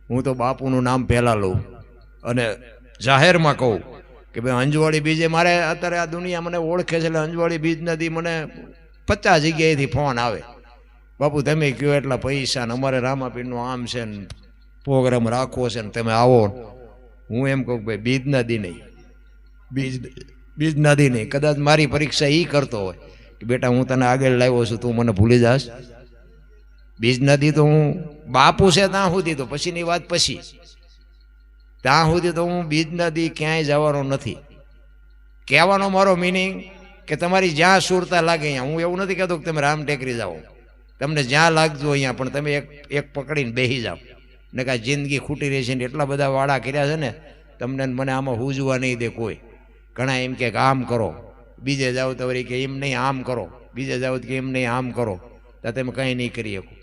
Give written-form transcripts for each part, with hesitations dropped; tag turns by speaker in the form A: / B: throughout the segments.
A: હું તો બાપુનું નામ પહેલાં લઉં અને જાહેરમાં કહું કે ભાઈ અંજવાળી બીજે મારે અત્યારે આ દુનિયા મને ઓળખે છે એટલે અંજવાળી બીજ નથી મને 50 જગ્યાએથી ફોન આવે, બાપુ તમે કહો એટલા પૈસા ને અમારે રામાપીરનું આમ છે ને પ્રોગ્રામ રાખવો છે ને તમે આવો. હું એમ કહું ભાઈ બીજ નદી નહીં, બીજ નદી નહીં. કદાચ મારી પરીક્ષા એ કરતો હોય કે બેટા હું તને આગળ લાવ્યો છું, તું મને ભૂલી જાશ. બીજ નદી તો હું બાપુ છે ત્યાં સુધી, તો પછીની વાત પછી. ત્યાં સુધી તો હું બીજ નદી ક્યાંય જવાનો નથી. કહેવાનો મારો મિનિંગ કે તમારી જ્યાં સુરતા લાગે અહીંયા, હું એવું નથી કહેતો કે તમે રામ ટેકરી જાઓ, તમને જ્યાં લાગતું અહીંયા, પણ તમે એક પકડીને બેસી જાઓ ને કાંઈ જિંદગી ખૂટી રહી છે ને એટલા બધા વાડા કર્યા છે ને તમને મને આમાં હુજવા નહીં દે કોઈ. ઘણા એમ કે આમ કરો, બીજે જાઓ તો વળી કે એમ નહીં આમ કરો, બીજે જાઓ કે એમ નહીં આમ કરો, તો તમે કંઈ નહીં કરી શકો.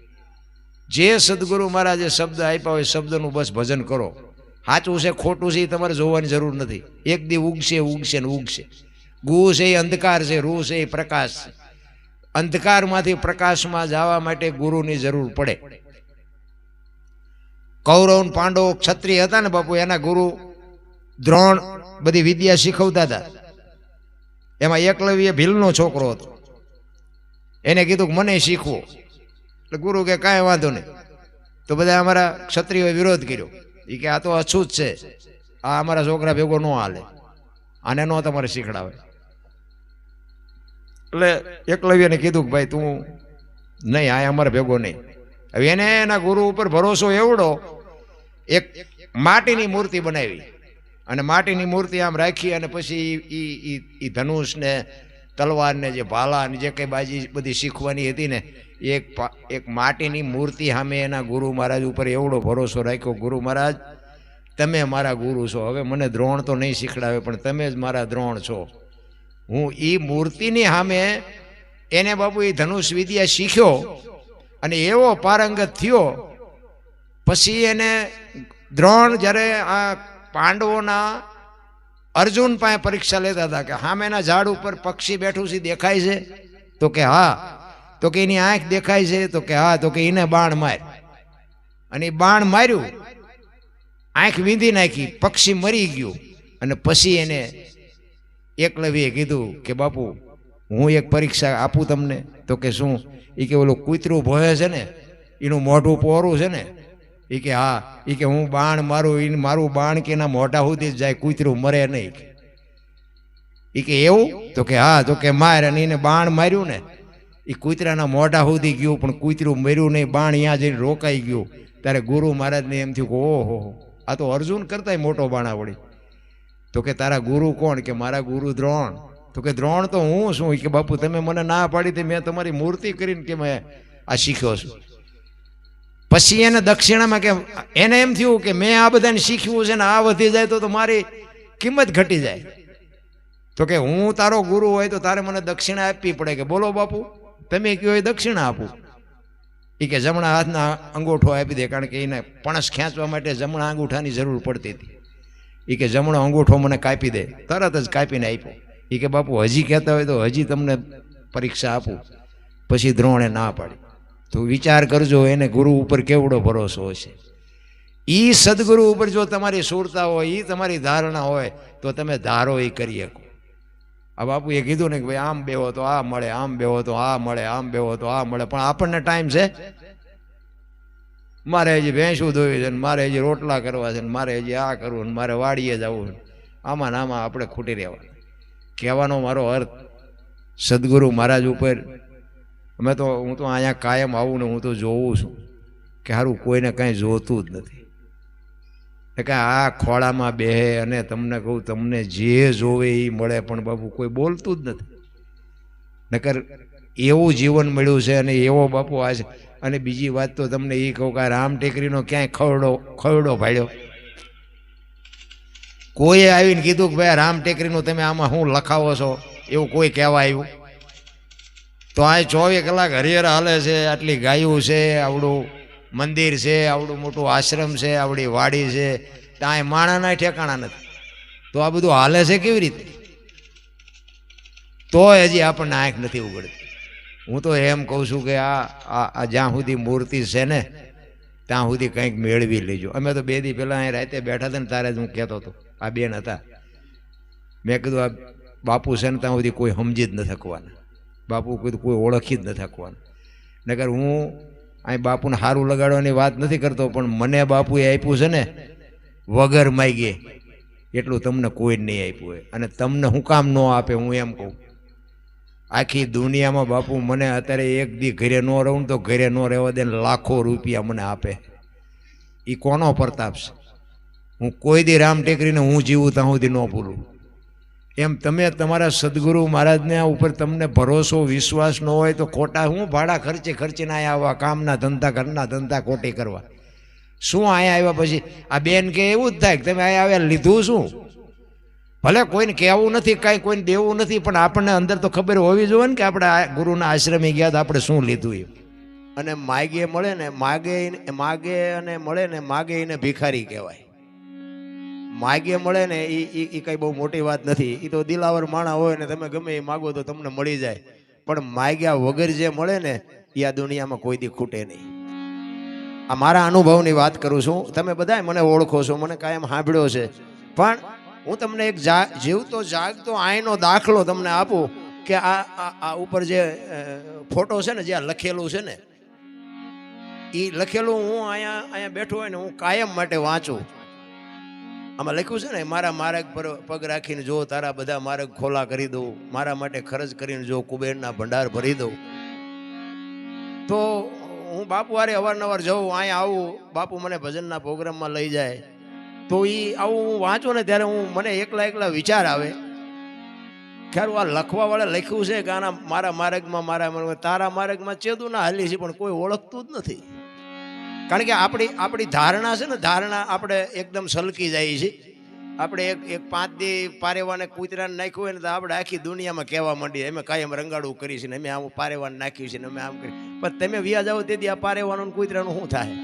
A: જે સદગુરુ મહારાજે શબ્દ આપ્યા હોય શબ્દનું બસ ભજન કરો. સાચું છે ખોટું છે એ તમારે જોવાની જરૂર નથી. એક દી ઉગશે ઉગશે ને ઉગશે. ગુ છે એ અંધકાર છે, રૂ છે એ પ્રકાશ છે. અંધકારમાંથી પ્રકાશમાં જવા માટે ગુરુની જરૂર પડે. કૌરવ પાંડવ ક્ષત્રિય હતા ને બાપુ, એના ગુરુ દ્રોણ બધી વિદ્યા શીખવતા હતા. એમાં એકલવ્ય ભીલનો છોકરો હતો. એને કીધું કે મને શીખવો, એટલે ગુરુ કે કાંઈ વાંધો નહીં. તો બધા અમારા ક્ષત્રિયોએ વિરોધ કર્યો. એ કે આ તો અછૂત છે, આ અમારા છોકરા ભેગો ન હાલે, આને નો તમારે શીખડાવે. એટલે એકલવ્યને કીધું કે ભાઈ તું નહીં, આ અમારે ભેગો નહીં. હવે એને એના ગુરુ ઉપર ભરોસો એવડો, એક માટીની મૂર્તિ બનાવી અને માટીની મૂર્તિ આમ રાખી અને પછી એ ધનુષ ને તલવાર ને જે ભાલા ને જે કઈ બાજી બધી શીખવાની હતી ને, એક માટીની મૂર્તિ સામે એના ગુરુ મહારાજ ઉપર એવડો ભરોસો રાખ્યો. ગુરુ મહારાજ તમે મારા ગુરુ છો, હવે મને દ્રોણ તો નહીં શીખડાવે પણ તમે જ મારા દ્રોણ છો. હું એ મૂર્તિની સામે એને બાપુ એ ધનુષ વિદ્યા શીખ્યો અને એવો પારંગત થયો. પછી એને દ્રોણ જ્યારે આ પાંડવોના અર્જુન પાસે પરીક્ષા લેતા હતા કે સામેના ઝાડ ઉપર પક્ષી બેઠું છે દેખાય છે, તો કે હા, તો કે એની આંખ દેખાય છે, તો કે હા, તો કે એને બાણ માર. અને એ બાણ માર્યું, આંખ વીંધી નાખી, પક્ષી મરી ગયું. અને પછી એને એકલવ્યએ કીધું કે બાપુ હું એક પરીક્ષા આપું તમને. તો કે શું? એ કે ઓલું કૂતરું ભોય છે ને એનું મોઢું પોરું છે ને, એ કે હા, એ કે હું બાણ મારું, એને મારું બાણ કે એના મોઢા સુધી જ જાય, કૂતરું મરે નહીં. એ કે એવું? તો કે હા, તો કે માર. અને એને બાણ માર્યું ને એ કૂતરાના મોઢા સુધી ગયું પણ કૂતરું મર્યું નહીં, બાણ અહીંયા જઈને રોકાઈ ગયું. ત્યારે ગુરુ મહારાજને એમ થયું કે ઓહો, આ તો અર્જુન કરતાંય મોટો બાણા વળી. તો કે તારા ગુરુ કોણ? કે મારા ગુરુ દ્રોણ. તો કે દ્રોણ તો હું શું? કે બાપુ તમે મને ના પાડી હતી, મેં તમારી મૂર્તિ કરીને કે મેં આ શીખ્યો છું. પછી એને દક્ષિણામાં કે એને એમ થયું કે મેં આ બધાને શીખ્યું છે ને આ વધી જાય તો મારી કિંમત ઘટી જાય. તો કે હું તારો ગુરુ હોય તો તારે મને દક્ષિણા આપવી પડે. કે બોલો બાપુ તમે કહો એ દક્ષિણા આપું. એ કે જમણા હાથના અંગૂઠો આપી દે, કારણ કે એને પણસ ખેંચવા માટે જમણા અંગૂઠાની જરૂર પડતી હતી. એ કે જમણો અંગૂઠો મને કાપી દે. તરત જ કાપીને આપ્યો. એ કે બાપુ હજી કહેતા હોય તો હજી તમને પરીક્ષા આપું. પછી દ્રોણે ના પાડી. તો વિચાર કરજો એને ગુરુ ઉપર કેવડો ભરોસો હશે. એ સદગુરુ ઉપર જો તમારી સુરતા હોય, એ તમારી ધારણા હોય તો તમે ધારો એ કરી શકો. આ બાપુએ કીધું ને કે ભાઈ આમ બેહો તો આ મળે, આમ બેહો તો આ મળે, આમ બેહો તો આ મળે. પણ આપણને ટાઈમ છે? મારે હજી ભેંસું ધોવી છે ને મારે હજી રોટલા કરવા છે ને મારે હજી આ કરવું ને મારે વાડીએ જવું છે. આમાં ને આમાં આપણે ખૂટી રહેવા. કહેવાનો મારો અર્થ સદગુરુ મહારાજ ઉપર હું તો અહીંયા કાયમ આવું ને હું તો જોઉં છું કે સારું કોઈને કાંઈ જોતું જ નથી. કે આ ખોળામાં બેહે અને તમને કહું તમને જે જોવે એ મળે, પણ બાપુ કોઈ બોલતું જ નથી. નકર એવું જીવન મળ્યું છે અને એવો બાપુ આ છે. અને બીજી વાત તો તમને એ કહું કે રામ ટેકરીનો ક્યાંય ખવડો ભાડ્યો? કોઈએ આવીને કીધું કે ભાઈ રામ ટેકરીનું તમે આમાં શું લખાવો છો એવું કોઈ કહેવા આવ્યું? તો આ 24 કલાક હરિહર હાલે છે, આટલી ગાયું છે, આવડું મંદિર છે, આવડું મોટું આશ્રમ છે, આવડી વાડી છે, ત્યાં માણાના ઠેકાણા નથી. તો આ બધું હાલે છે કેવી રીતે? તો હજી આપણને આંખ નથી ઉગડતી. હું તો એમ કહું છું કે આ જ્યાં સુધી મૂર્તિ છે ને ત્યાં સુધી કંઈક મેળવી લેજો. અમે તો 2 દી પહેલાં અહીં રાતે બેઠા હતા ને તારે જ હું કહેતો હતો, આ બેન હતા, મેં કીધું આ બાપુ છે ને ત્યાં સુધી કોઈ સમજી જ ન શકવાના, બાપુ કીધું કોઈ ઓળખી જ ન શકવાના. નકર હું અહીં બાપુને સારું લગાડવાની વાત નથી કરતો, પણ મને બાપુએ આપ્યું છે ને વગર માગે એટલું તમને કોઈ જ નહીં આપ્યું હોય. અને તમને હું કામ ન આપે હું એમ કહું, આખી દુનિયામાં બાપુ મને અત્યારે એક દી ઘરે ન રહું તો ઘરે ન રહેવા દે લાખો રૂપિયા મને આપે. એ કોનો પ્રતાપ છે? હું કોઈ દી રામ ટેકરીને હું જીવું ત્યાં સુધી ન ભૂલું. એમ તમે તમારા સદગુરુ મહારાજને ઉપર તમને ભરોસો વિશ્વાસ ન હોય તો ખોટા હું ભાડા ખર્ચીને અહીંયા આવવા, કામના ધંધા ઘરના ધંધા ખોટી કરવા. શું અહીંયા આવ્યા પછી આ બેન કે એવું જ થાય કે તમે અહીંયા આવ્યા લીધું શું? ભલે કોઈને કહેવું નથી, કાંઈ કોઈને દેવું નથી, પણ આપણને અંદર તો ખબર હોવી જોઈએ ને કે આપણે આ ગુરુના આશ્રમે ગયા તો આપણે શું લીધું એ. અને માગે મળે ને માગે અને મળે ને માગે એને ભિખારી કહેવાય. માગે મળે ને એ કઈ બહુ મોટી વાત નથી, એ તો દિલાવર માણા હોય ને તમે ગમે એ માગો તો તમને મળી જાય. પણ માગ્યા વગર જે મળે ને એ આ દુનિયામાં કોઈ દી ખૂટે નહીં. આ મારા અનુભવની વાત કરું છું, તમે બધા મને ઓળખો છો, મને કાયમ સાંભળ્યો છે, પણ હું તમને એક જીવતો જાગતો આઈનો દાખલો તમને આપું કે આ ઉપર જે ફોટો છે ને, જ્યાં લખેલું છે ને, એ લખેલું હું અહીંયા બેઠો હોય ને હું કાયમ માટે વાંચું. આમાં લખ્યું છે ને, મારા માર્ગ પર પગ રાખીને જો તારા બધા માર્ગ ખોલા કરી દઉં, મારા માટે ખર્ચ કરીને જો કુબેરના ભંડાર ભરી દઉં. તો હું બાપુ હારે અવારનવાર જાઉં, અહીંયા આવું, બાપુ મને ભજનના પ્રોગ્રામમાં લઈ જાય, તો એ આવું હું વાંચું ને ત્યારે મને એકલા વિચાર આવે ખરું આ લખવા વાળા લખ્યું છે કે આના મારા માર્ગમાં તારા માર્ગમાં ચેદું ના હાલી છે, પણ કોઈ ઓળખતું જ નથી. કારણ કે આપણી ધારણા છે ને, ધારણા આપણે એકદમ સલકી જાય છે. આપણે એક 5 દી પારેવાને કૂતરાને નાખ્યું હોય ને તો આપણે આખી દુનિયામાં કહેવા માંડીએ અમે કાયમ રંગાડું કરી છે ને, અમે આમ પારેવાને નાખ્યું છે ને, અમે આમ કરી. પણ તમે વ્યા જાઓ તેથી આ પારેવાનું કૂતરાનું શું થાય?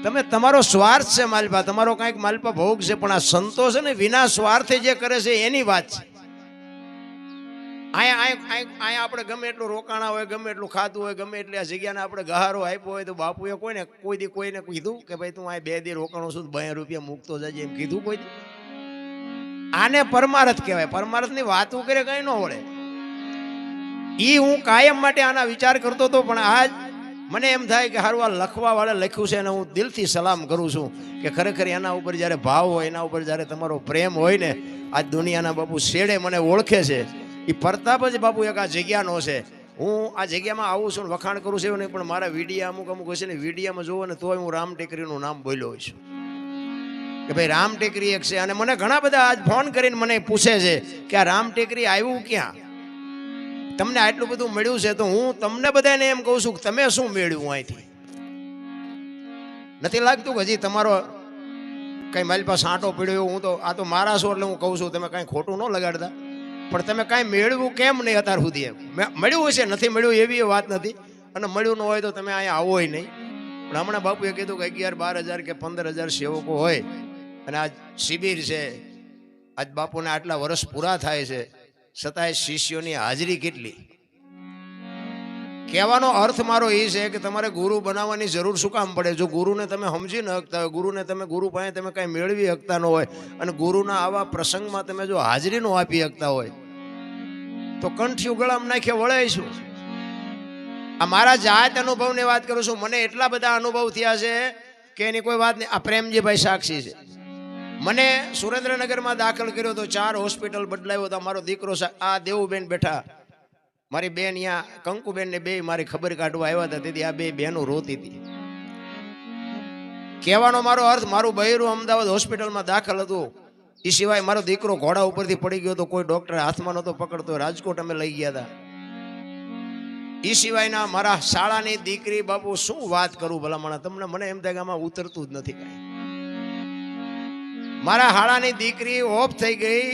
A: તમે તમારો સ્વાર્થ છે માલપા, તમારો કાંઈક માલપા ભોગ છે, પણ આ સંતો છે ને વિના સ્વાર્થે જે કરે છે એની વાત છે. અહીંયા આપણે ગમે એટલું રોકાણા હોય, ગમે એટલું ખાતું હોય, ગમે એટલે આ જગ્યાને આપણે ગહારો આપ્યો હોય, તો બાપુએ કોઈને કીધું કે ભાઈ તું આ 2 દી રોકાણો છું 2 રૂપિયા મૂકતો જજે, એમ કીધું કોઈ? આને પરમારથ કહેવાય. પરમારથની વાતો કરે કઈ ન વળે. હું કાયમ માટે આના વિચાર કરતો હતો, પણ આજ મને એમ થાય કે હારું આ લખવા વાળા લખ્યું છે અને હું દિલથી સલામ કરું છું કે ખરેખર એના ઉપર જ્યારે ભાવ હોય, એના ઉપર જ્યારે તમારો પ્રેમ હોય ને, આજ દુનિયાના બાપુ શેડે મને ઓળખે છે. એ પ્રતાપ જ બાપુ એક આ જગ્યાનો છે. હું આ જગ્યામાં આવું છું, વખાણ કરું છું નહીં, પણ મારા વિડીયા અમુક હશે ને, વિડીયામાં જોવો ને તોય હું રામ ટેકરીનું નામ બોલ્યો છું કે ભાઈ રામ ટેકરી એક છે. અને મને ઘણા બધા આજ ફોન કરીને મને પૂછે છે કે આ રામ ટેકરી આવ્યું ક્યાં, તમને આટલું બધું મળ્યું છે? તો હું તમને બધાને એમ કહું છું કે તમે શું મેળવ્યું અહીંથી? નથી લાગતું કે હજી તમારો કઈ મારી પાસે આંટો પીડ્યો? હું તો આ તો મારા છો એટલે હું કહું છું, તમે કાંઈ ખોટું ન લગાડતા, પણ તમે કાંઈ મેળવ્યું કેમ નહીં અત્યાર સુધી? મળ્યું હશે, નથી મળ્યું એવી વાત નથી, અને મળ્યું ન હોય તો તમે અહીંયા આવો નહીં. પણ હમણાં બાપુએ કીધું કે 11-12 હજાર કે 15,000 સેવકો હોય અને આજ શિબિર છે, આજ બાપુને આટલા વર્ષ પૂરા થાય છે, છતાંય શિષ્યોની હાજરી કેટલી. કહેવાનો અર્થ મારો એ છે કે તમારે ગુરુ બનાવવાની જરૂર શું કામ પડે? જો ગુરુને તમે સમજી ન શકતા હોય, ગુરુને તમે ગુરુ પાસે તમે કાંઈ મેળવી શકતા ન હોય, અને ગુરુના આવા પ્રસંગમાં તમે જો હાજરી ન આપી શકતા હોય તો કંઠિયું ગળામાં નાખીએ વળાઈશું. આ મારા જાત અનુભવની વાત કરું છું. મને એટલા બધા અનુભવ થયા છે કે એની કોઈ વાત નહીં. આ પ્રેમજીભાઈ સાક્ષી છે. મને સુરેન્દ્રનગરમાં દાખલ કર્યો તો 4 હોસ્પિટલ બદલાયો તો મારો દીકરો આ દેવુબેન બેઠા, મારી બેન અહીંયા કંકુબેન ને 2 મારી ખબર કાઢવા આવ્યા હતા, તેથી આ 2 બહેનો રોતી હતી. કહેવાનો મારો અર્થ, મારું બૈરું અમદાવાદ હોસ્પિટલમાં દાખલ હતું, એ સિવાય મારો દીકરો ઘોડા ઉપરથી પડી ગયો તો કોઈ ડોક્ટર હાથમાં નહોતો પકડતો, રાજકોટ અમે લઈ ગયા હતા. એ સિવાયના મારા શાળાની દીકરી, બાપુ શું વાત કરું ભલામણા તમને, મને એમ થાય કે આમાં ઉતરતું જ નથી કાંઈ. મારા શાળાની દીકરી ઓફ થઈ ગઈ,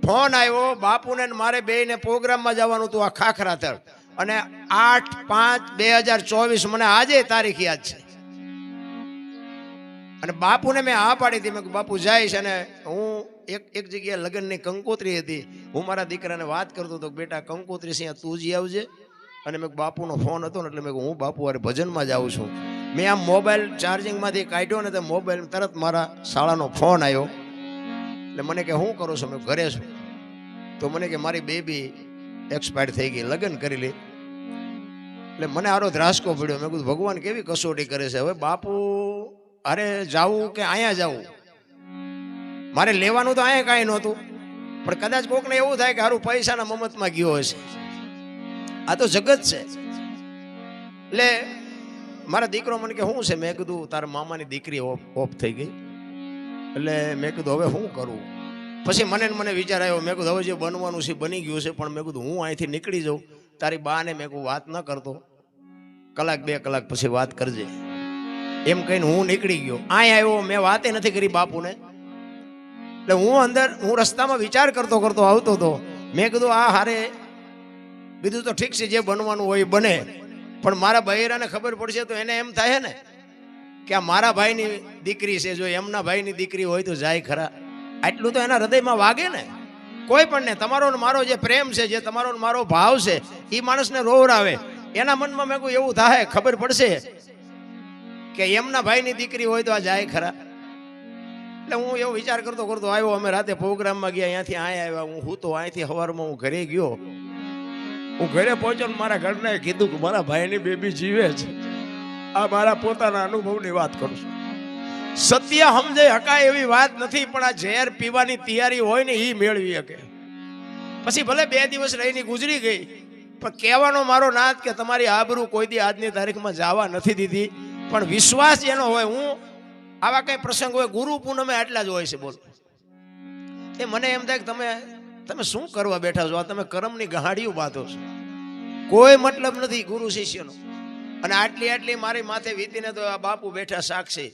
A: ફોન આવ્યો, બાપુને મારે 2ને પ્રોગ્રામમાં જવાનું હતું આ ખાખરાથળ, અને 8/5/2024 મને આજે તારીખ યાદ છે. અને બાપુને મેં હા પાડી હતી, મેં બાપુ જઈશ. અને હું એક જગ્યાએ લગ્નની કંકોત્રી હતી, હું મારા દીકરાને વાત કરતો હતો, બેટા કંકોત્રી છે તું જ આવજે. અને મેં બાપુનો ફોન હતો ને એટલે મેં હું બાપુ અરે ભજનમાં જાઉં છું. મેં આમ મોબાઈલ ચાર્જિંગમાંથી કાઢ્યો ને તો મોબાઈલ તરત મારા શાળાનો ફોન આવ્યો. એટલે મને કે શું કરો છો? મેં ઘરે છું. તો મને કે મારી બેબી એક્સપાયર થઈ ગઈ, લગ્ન કરી લે. એટલે મને આરો ધ્રાસકો પડ્યો. મેં કીધું ભગવાન કેવી કસોટી કરે છે. હવે બાપુ અરે જાવું કે અહીંયા જાવું? મારે લેવાનું તો અહીંયા કાંઈ નહોતું, પણ કદાચ કોકને એવું થાય કે હારું પૈસાના મમતમાં ગયો હશે. આ તો જગત છે. એટલે મારા દીકરો મને કે શું છે? મેં કીધું તારા મામાની દીકરી ઓફ થઈ ગઈ. એટલે મેં કીધું હવે શું કરવું? પછી મને વિચાર આવ્યો. મેં કીધું હવે જે બનવાનું છે બની ગયું છે, પણ મેં કીધું હું અહીંથી નીકળી જાઉં. તારી બાને મેં કહું વાત ન કરતો, કલાક 2 કલાક પછી વાત કરજે એમ કહીને હું નીકળી ગયો. અહીં આવ્યો, મેં વાતે નથી કરી બાપુને. એટલે હું રસ્તામાં વિચાર કરતો આવતો હતો. મેં કીધું આ હારે બીજું તો ઠીક છે, જે બનવાનું હોય બને, પણ મારા બૈરાને ખબર પડશે તો એને એમ થાય ને કે આ મારા ભાઈની દીકરી છે. જો એમના ભાઈની દીકરી હોય તો જાય ખરા. આટલું તો એના હૃદયમાં વાગે ને. કોઈ પણ ને તમારો મારો જે પ્રેમ છે, જે તમારો મારો ભાવ છે, એ માણસને રોવરાવે. એના મનમાં મેં કોઈ એવું થાય, ખબર પડશે કે એમના ભાઈની દીકરી હોય તો આ જાય ખરા. એટલે હું એવો વિચાર કરતો આવ્યો. અમે રાતે પ્રોગ્રામમાં ગયા, અહીંયાથી આવ્યા. હું તો અહીંથી સવારમાં હું ઘરે ગયો. હું ઘરે પહોંચ્યો ને મારા ઘરને કીધું કે મારા ભાઈની બેબી જીવે છે. આ મારા પોતાના અનુભવની વાત કરું છું. સત્ય સમજે હકાય એવી વાત નથી, પણ આ ઝેર પીવાની તૈયારી હોય ને એ મેળવી શકે. પછી ભલે 2 દિવસ રહીને ગુજરી ગઈ, પણ કહેવાનો મારો નાથ કે તમારી આબરૂ કોઈ દી આજની તારીખમાં જવા નથી દીધી. પણ વિશ્વાસ એનો હોય. હું આવા કઈ પ્રસંગ હોય, ગુરુ પૂનમે આટલા જ હોય છે. બોલો એ મને એમ થાય કે તમે શું કરવા બેઠા છો? આ તમે કર્મની ગહાડીઓ બાંધો છો. કોઈ મતલબ નથી ગુરુ શિષ્યનો. અને આટલી મારી માથે વીતીને તો આ બાપુ બેઠા સાક્ષી.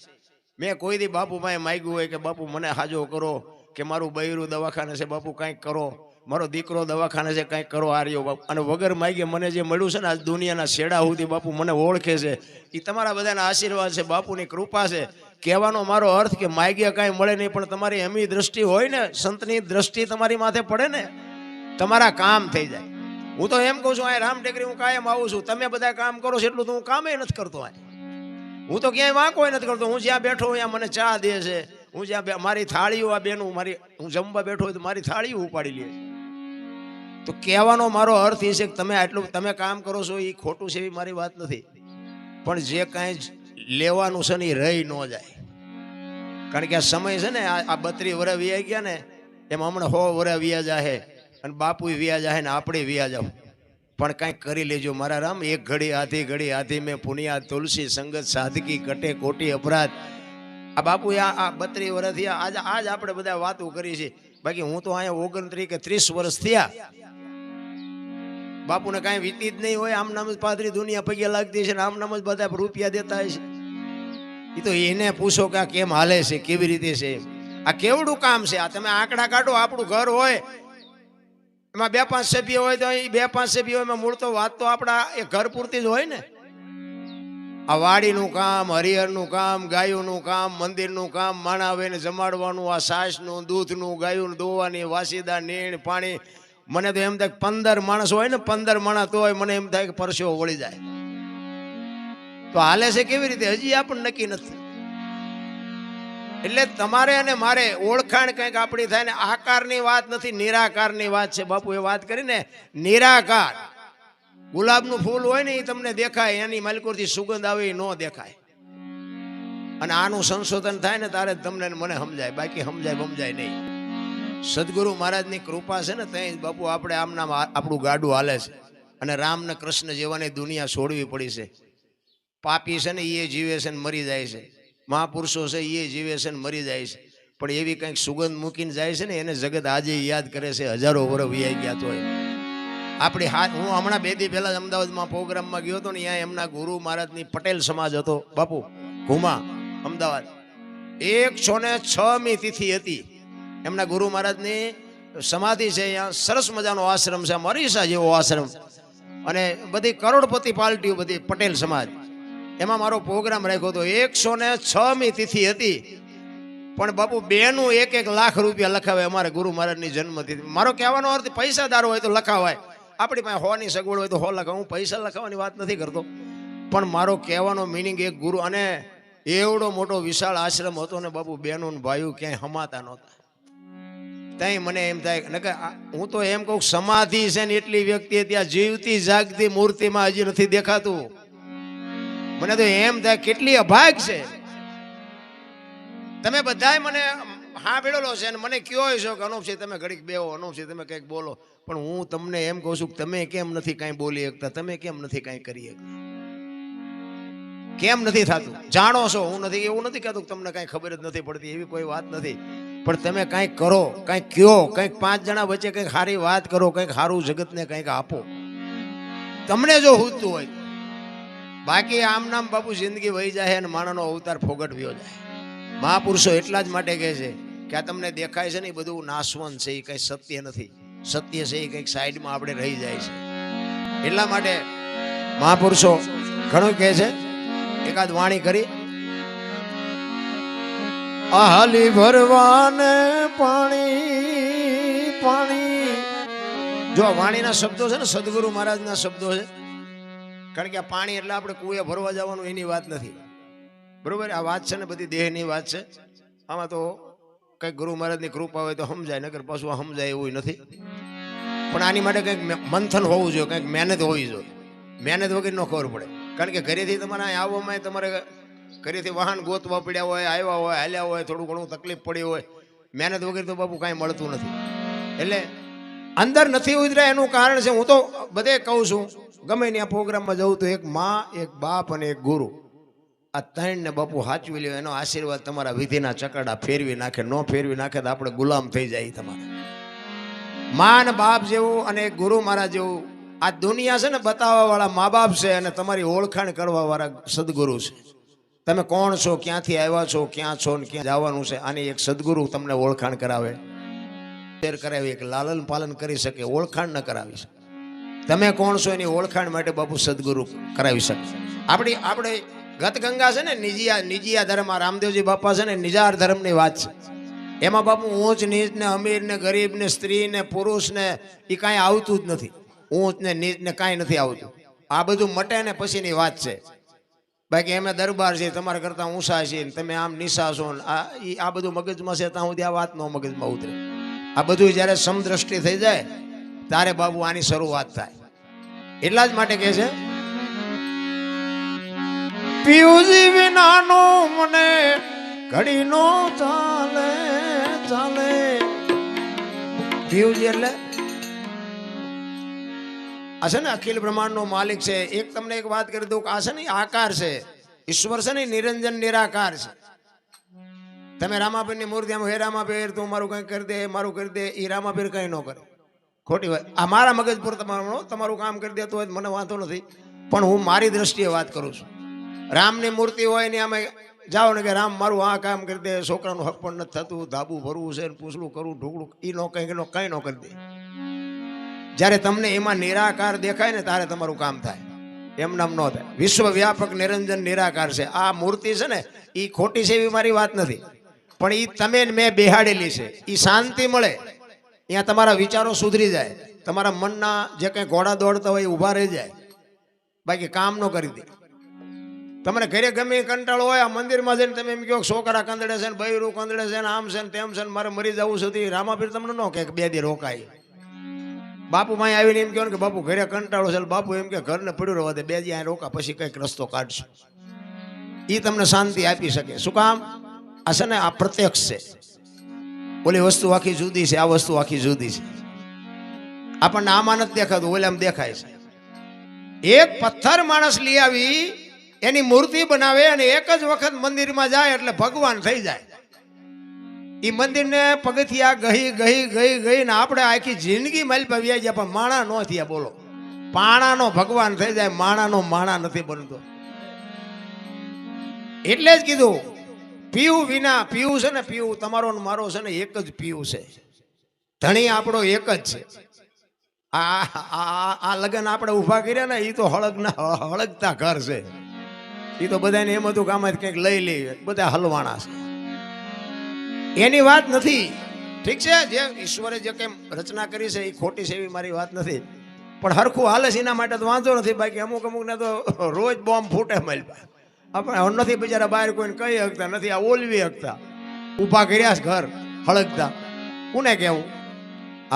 A: મેં કોઈ દી બાપુ પાસે માગ્યું હોય કે બાપુ મને હાજો કરો, કે મારું બૈરું દવાખાને છે બાપુ કંઈક કરો, મારો દીકરો દવાખાને છે કંઈક કરો, આર્યો બાપુ. અને વગર માગે મને જે મળ્યું છે ને આજ દુનિયાના છેડા સુધી બાપુ મને ઓળખે છે. એ તમારા બધાના આશીર્વાદ છે, બાપુની કૃપા છે. કહેવાનો મારો અર્થ કે માગ્યા કાંઈ મળે નહીં, પણ તમારી એમની દ્રષ્ટિ હોય ને, સંતની દ્રષ્ટિ તમારી માથે પડે ને, તમારા કામ થઈ જાય. હું તો એમ કહું છું, આ રામ ટેકરી હું કાયમ આવું છું. તમે બધા કામ કરો છો એટલું તો હું કામે નથી કરતો. હું તો ક્યાંય વાંકો નથી કરતો. હું જ્યાં બેઠો ત્યાં મને ચા દે છે. હું જ્યાં મારી થાળીઓ આ બેનું હું જમવા બેઠો હોય તો મારી થાળીઓ ઉપાડી લે. તો કહેવાનો મારો અર્થ એ છે કે તમે કામ કરો છો એ ખોટું છે એવી મારી વાત નથી, પણ જે કાંઈ લેવાનું છે ને એ રહી ન જાય. કારણ કે આ સમય છે ને, આ 32 વર્ષ વ્યા ગયા ને, એમાં હમણાં 100 વર્ષ વ્યા જાહે, અને બાપુ વ્યા જાહે ને આપણે વ્યા જાવ. પણ કાંઈક કરી લેજો મારા રામ. એક ઘડી આધી મેં પુનિયા તુલસી સંગત સાધકી કટે કોટી અપરાધ. આ બાપુ આ 32 વર્ષ થયા. આજ આપણે બધા વાતો કરી છે. બાકી હું તો અહીંયા 29 કે 30 વર્ષ થયા. બાપુને કાંઈ વીતી જ નહીં હોય. આમ નામ જ પાદરી દુનિયા પગે લાગતી છે ને આમ નામ જ બધા રૂપિયા દેતા હોય છે. એ તો એને પૂછો કે આ કેમ હાલે છે, કેવી રીતે છે, આ કેવડું કામ છે. આ તમે આંકડા કાઢો. આપણું ઘર હોય એમાં 2-5 સભ્યો હોય તો એ 2-5 સભ્યો એમાં મૂળ તો વાત તો આપણા એ ઘર પૂરતી જ હોય ને. આ વાડીનું કામ, હરિહરનું કામ, ગાયોનું કામ, મંદિરનું કામ, માણાવેને જમાડવાનું, આ છાશનું, દૂધનું, ગાયું દોવાની, વાસીદા, નીણ, પાણી. મને તો એમ થાય 15 માણસ હોય ને, 15 માણસ તો હોય મને એમ થાય કે પરસેવો વળી જાય. તો હાલે છે કેવી રીતે હજી આપણને નક્કી નથી. એટલે તમારે અને મારે ઓળખાણ કંઈક આપણી થાય ને. આકારની વાત નથી, નિરાકારની વાત છે. બાપુ એ વાત કરીને નિરાકાર. ગુલાબનું ફૂલ હોય ને એ તમને દેખાય, એની માલિકોથી સુગંધ આવે એ ન દેખાય. અને આનું સંશોધન થાય ને તારે તમને મને સમજાય, બાકી સમજાય નહીં. સદગુરુ મહારાજની કૃપા છે ને ત્યાં બાપુ આપણે આમ નામ આપણું ગાડું હાલે છે. અને રામ ને કૃષ્ણ જેવાની દુનિયા છોડવી પડી છે. પાપી છે ને એ જીવે છે ને મરી જાય છે, મહાપુરુષો છે એ જીવે છે ને મરી જાય છે. પણ એવી કંઈક સુગંધ મૂકીને જાય છે ને એને જગત આજે યાદ કરે છે. હજારો વર્ષ વીઆઈ ગયા તો આપણી હું હમણાં 2 દી પહેલા અમદાવાદમાં પ્રોગ્રામમાં ગયો હતો ને, ત્યાં એમના ગુરુ મહારાજની પટેલ સમાજ હતો બાપુ ઘુમા અમદાવાદ. 106મી તિથિ હતી એમના ગુરુ મહારાજની સમાધિ છે. અહીંયા સરસ મજાનો આશ્રમ છે, મરીસા જેવો આશ્રમ. અને બધી કરોડપતિ પાર્ટીઓ, બધી પટેલ સમાજ. એમાં મારો પ્રોગ્રામ રાખ્યો હતો. 106મી તિથિ હતી, પણ બાપુ બેનું 1-1 લાખ રૂપિયા લખાવે અમારે ગુરુ મહારાજની જન્મતિથિ. મારો કહેવાનો અર્થ પૈસાદાર હોય તો લખાવાય, આપણી પાસે 100ની સગવડ હોય તો 100 લખાવ. હું પૈસા લખાવવાની વાત નથી કરતો,
B: પણ મારો કહેવાનો મિનિંગ એક ગુરુ, અને એવડો મોટો વિશાળ આશ્રમ હતો ને બાપુ, બહેનો ને ભાઈઓ ક્યાંય હમાતા નહોતા. ત્યાં મને એમ થાય ને કે હું તો એમ કહું, સમાધિ છે ને એટલી વ્યક્તિ ત્યાં જીવતી જાગતી મૂર્તિમાં હજી નથી દેખાતું. મને તો એમ થાય કેટલી અભાગ છે. તમે બધાય મને હા ભેળેલો છે અને મને કયો છો કે અનુપસિંહ તમે ઘડીક બેહો, અનુપસિંહ તમે કંઈક બોલો, પણ હું તમને એમ કહું છું કે તમે કેમ નથી કાંઈ બોલી શકતા, તમે કેમ નથી કાંઈ કરી શકતા, કેમ નથી થતું? જાણો છો, હું નથી એવું નથી કહેતું કે તમને કાંઈ ખબર જ નથી પડતી, એવી કોઈ વાત નથી, પણ તમે કાંઈક કરો, કાંઈક કયો, કાંઈક 5 જણા વચ્ચે કંઈક સારી વાત કરો, કંઈક સારું જગતને કંઈક આપો, તમને જો હૂતું હોય. બાકી આમ નામ બાપુ જિંદગી વહી જાય અને માણસનો અવતાર ફોગટવ્યો જાય. મહાપુરુષો એટલા જ માટે કહે છે કે આ તમને દેખાય છે ને એ બધું નાશવંત છે, એ કંઈ સત્ય નથી. સત્ય છે એ કંઈક સાઈડમાં આપણે રહી જાય છે. એટલા માટે મહાપુરુષો ઘણું કહે છે. એકાદ વાણી કરી, આહાલી ભરવાને પાણી પાણી. જો વાણીના શબ્દો છે ને સદગુરુ મહારાજના શબ્દો છે. કારણ કે આ પાણી એટલે આપણે કુએ ભરવા જવાનું એની વાત નથી, બરોબર? આ વાત છે ને બધી દેહની વાત છે. આમાં તો કંઈક ગુરુ મહારાજની કૃપા હોય તો સમજાય, નકર પાછું સમજાય એવું નથી. પણ આની માટે કંઈક મંથન હોવું જોઈએ, કંઈક મહેનત હોવી જોઈએ. મહેનત વગર ન ખબર પડે. કારણ કે ઘરેથી તમારે આવવામાં તમારે ઘરેથી વાહન ગોતવા પડ્યા હોય, આવ્યા હોય, હાલ્યા હોય, થોડું ઘણું તકલીફ પડી હોય, મહેનત વગર તો બાપુ કાંઈ મળતું નથી. એટલે અંદર નથી ઉતર્યા એનું કારણ છે. હું તો બધે કહું છું, ગમે ત્યાં પ્રોગ્રામમાં જવું તો એક માં, એક બાપ અને એક ગુરુ, આ 3 ને બાપુ સાચવી લ્યો. એનો આશીર્વાદ તમારા વિધિના ચકડા ફેરવી નાખે. ન ફેરવી નાખે તો આપણે ગુલામ થઈ જાય. તમારા માં ને બાપ જેવું અને એક ગુરુ મહારાજ જેવું આ દુનિયા છે ને બતાવવા વાળા મા બાપ છે, અને તમારી ઓળખાણ કરવા વાળા સદગુરુ છે. તમે કોણ છો, ક્યાંથી આવ્યા છો, ક્યાં છો ને ક્યાં જવાનું છે, આની એક સદગુરુ તમને ઓળખાણ કરાવે, કરાવી, એક લાલન પાલન કરી શકે, ઓળખાણ ન કરાવી શકે. તમે કોણ છો એની ઓળખાણ માટે બાપુ સદગુરુ કરાવી શકે. આપણે ગત ગંગા છે ને નિજીયા ધર્મ, રામદેવજી બાપા છે ને નિજાર ધર્મની વાત છે. એમાં બાપુ ઊંચ નીચ ને અમીર ને ગરીબ ને સ્ત્રી ને પુરુષ ને એ કાંઈ આવતું જ નથી. ઊંચ ને નીચ ને કાંઈ નથી આવતું. આ બધું મટે ને પછીની વાત છે. બાકી એમે દરબાર છે, તમારા કરતા ઊંચા છે, તમે આમ નીચા છો, આ બધું મગજમાં છે ત્યાં સુધી આ વાત નો મગજમાં ઉતરે. આ બધું જ્યારે સમદ્રષ્ટિ થઈ જાય ત્યારે બાબુ આની શરૂઆત થાય. એટલા જ માટે કહે છે, પિયુજી વિનાનો મને ઘડી નો ચાલે ચાલે. પિયુજી એટલે આ છે ને અખિલ બ્રહ્માંડનો માલિક છે. એક તમને એક વાત કરી દઉં કે આ છે ને આકાર છે, ઈશ્વર છે ને નિરંજન નિરાકાર છે. તમે રામાપીર ની મૂર્તિ આમ, હે રામાપીર તું મારું કંઈ કરી દે, મારું કરી દે, એ રામાપીર કંઈ ન કરે. ખોટી વાત. આ મારા મગજ પર તમારું કામ કરી દેતું હોય મને વાંધો નથી, પણ હું મારી દ્રષ્ટિએ વાત કરું છું. રામની મૂર્તિ હોય ને અમે જાઓ ને કે રામ મારું આ કામ કરી દે, છોકરાનું હક પણ નથી થતું, ધાબુ ભરવું છે, પૂછડું કરવું, ઢોકળું, એ નો કંઈ ન કરી દે. જ્યારે તમને એમાં નિરાકાર દેખાય ને ત્યારે તમારું કામ થાય, એમ નામ ન થાય. વિશ્વવ્યાપક નિરંજન નિરાકાર છે આ મૂર્તિ છે ને. એ ખોટી છે એવી મારી વાત નથી, પણ એ તમે મેં બેહાડેલી છે. એ શાંતિ મળે, અહીંયા તમારા વિચારો સુધરી જાય, તમારા મનના જે કંઈ ઘોડા દોડતા હોય એ ઊભા રહી જાય. બાકી કામ ન કરી દે. તમને ઘરે ગમે કંટાળો હોય, આ મંદિરમાં જઈને તમે એમ કહો છોકરા કંદડે છે ને, બૈરું કંદડે છે ને, આમ છે ને તેમ છે ને, મારે મરી જવું સુધી, રામાપીર તમને ન કહે 2 દી રોકાય. બાપુ માં આવીને એમ કહો કે બાપુ ઘરે કંટાળો છે, બાપુ એમ કે ઘરને પડ્યું રહેવા દે, 2 દી અહીં રોકા, પછી કંઈક રસ્તો કાઢશે. એ તમને શાંતિ આપી શકે. શું કામ? આ છે ને આ પ્રત્યક્ષ છે. ઓલી વસ્તુ આખી જુદી છે, આ વસ્તુ આખી જુદી છે. આપણને આમાં નથી દેખાતું, ઓલામ દેખાય છે. એક પથ્થર માણસ લઈ આવી એની મૂર્તિ બનાવે અને એક જ વખત મંદિરમાં જાય એટલે ભગવાન થઈ જાય. એ મંદિરને પગથિયા ગઈ ને આપણે આખી જિંદગી માલપા વ્યાઈ ગયા, પણ માણા ન થયા. બોલો, પાણાનો ભગવાન થઈ જાય, માણાનો માણા નથી બનતો. એટલે જ કીધું પીવું વિના, પીવું છે ને, પીવું તમારો ને મારો છે ને એક જ પીવું છે. ધણી આપણો એક જ છે. આ લગન આપણે ઉભા કર્યા ને એ તો હળગતા ઘર છે. એ તો બધાને એમ હતું કે આમાં કંઈક લઈ લઈએ, બધા હલવાણા છે. એની વાત નથી. ઠીક છે, જે ઈશ્વરે જે કેમ રચના કરી છે એ ખોટી છે એવી મારી વાત નથી, પણ હરખું હાલે છે એના માટે તો વાંધો નથી. બાકી અમુક અમુકને તો રોજ બોમ્બ ફૂટે મળ્યા. આપણે નથી બિચારા બહાર કોઈને કહી શકતા નથી, આ ઓલવી શકતા, ઊભા કર્યા છે ઘર હળગતા. કોને કહેવું?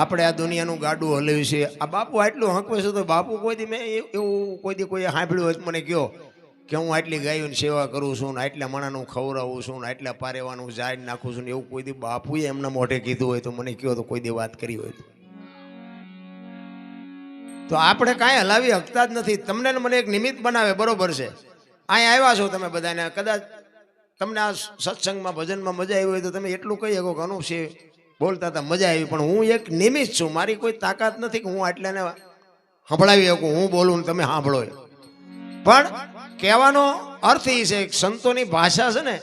B: આપણે આ દુનિયાનું ગાડું હલાવ્યું છે. આ બાપુ આટલું હંકવે છે તો બાપુ કોઈથી મેં એવું કોઈથી કોઈ સાંભળ્યું હોય મને કહો કે હું આટલી ગાયોની સેવા કરું છું ને આટલા માણાનું ખવડાવું છું ને આટલા પારેવાનું જાળ નાખું છું ને એવું કોઈ દી બાપુએ એમના મોઢે કીધું હોય તો મને કહો તો કોઈ દી વાત કરી હોય તો આપણે કાંઈ હલાવી શકતા જ નથી. તમને ને મને એક નિમિત્ત બનાવે, બરોબર છે. અહીંયા આવ્યા છો તમે બધાને, કદાચ તમને આ સત્સંગમાં ભજનમાં મજા આવી હોય તો તમે એટલું કહી શકો કે અનુપસિંહ બોલતા હતા મજા આવી, પણ હું એક નિમિત્ત છું. મારી કોઈ તાકાત નથી કે હું આટલાને સંભળાવી શકું, હું બોલું ને તમે સાંભળો. પણ કહેવાનો અર્થ એ છે કે સંતોની ભાષા છે ને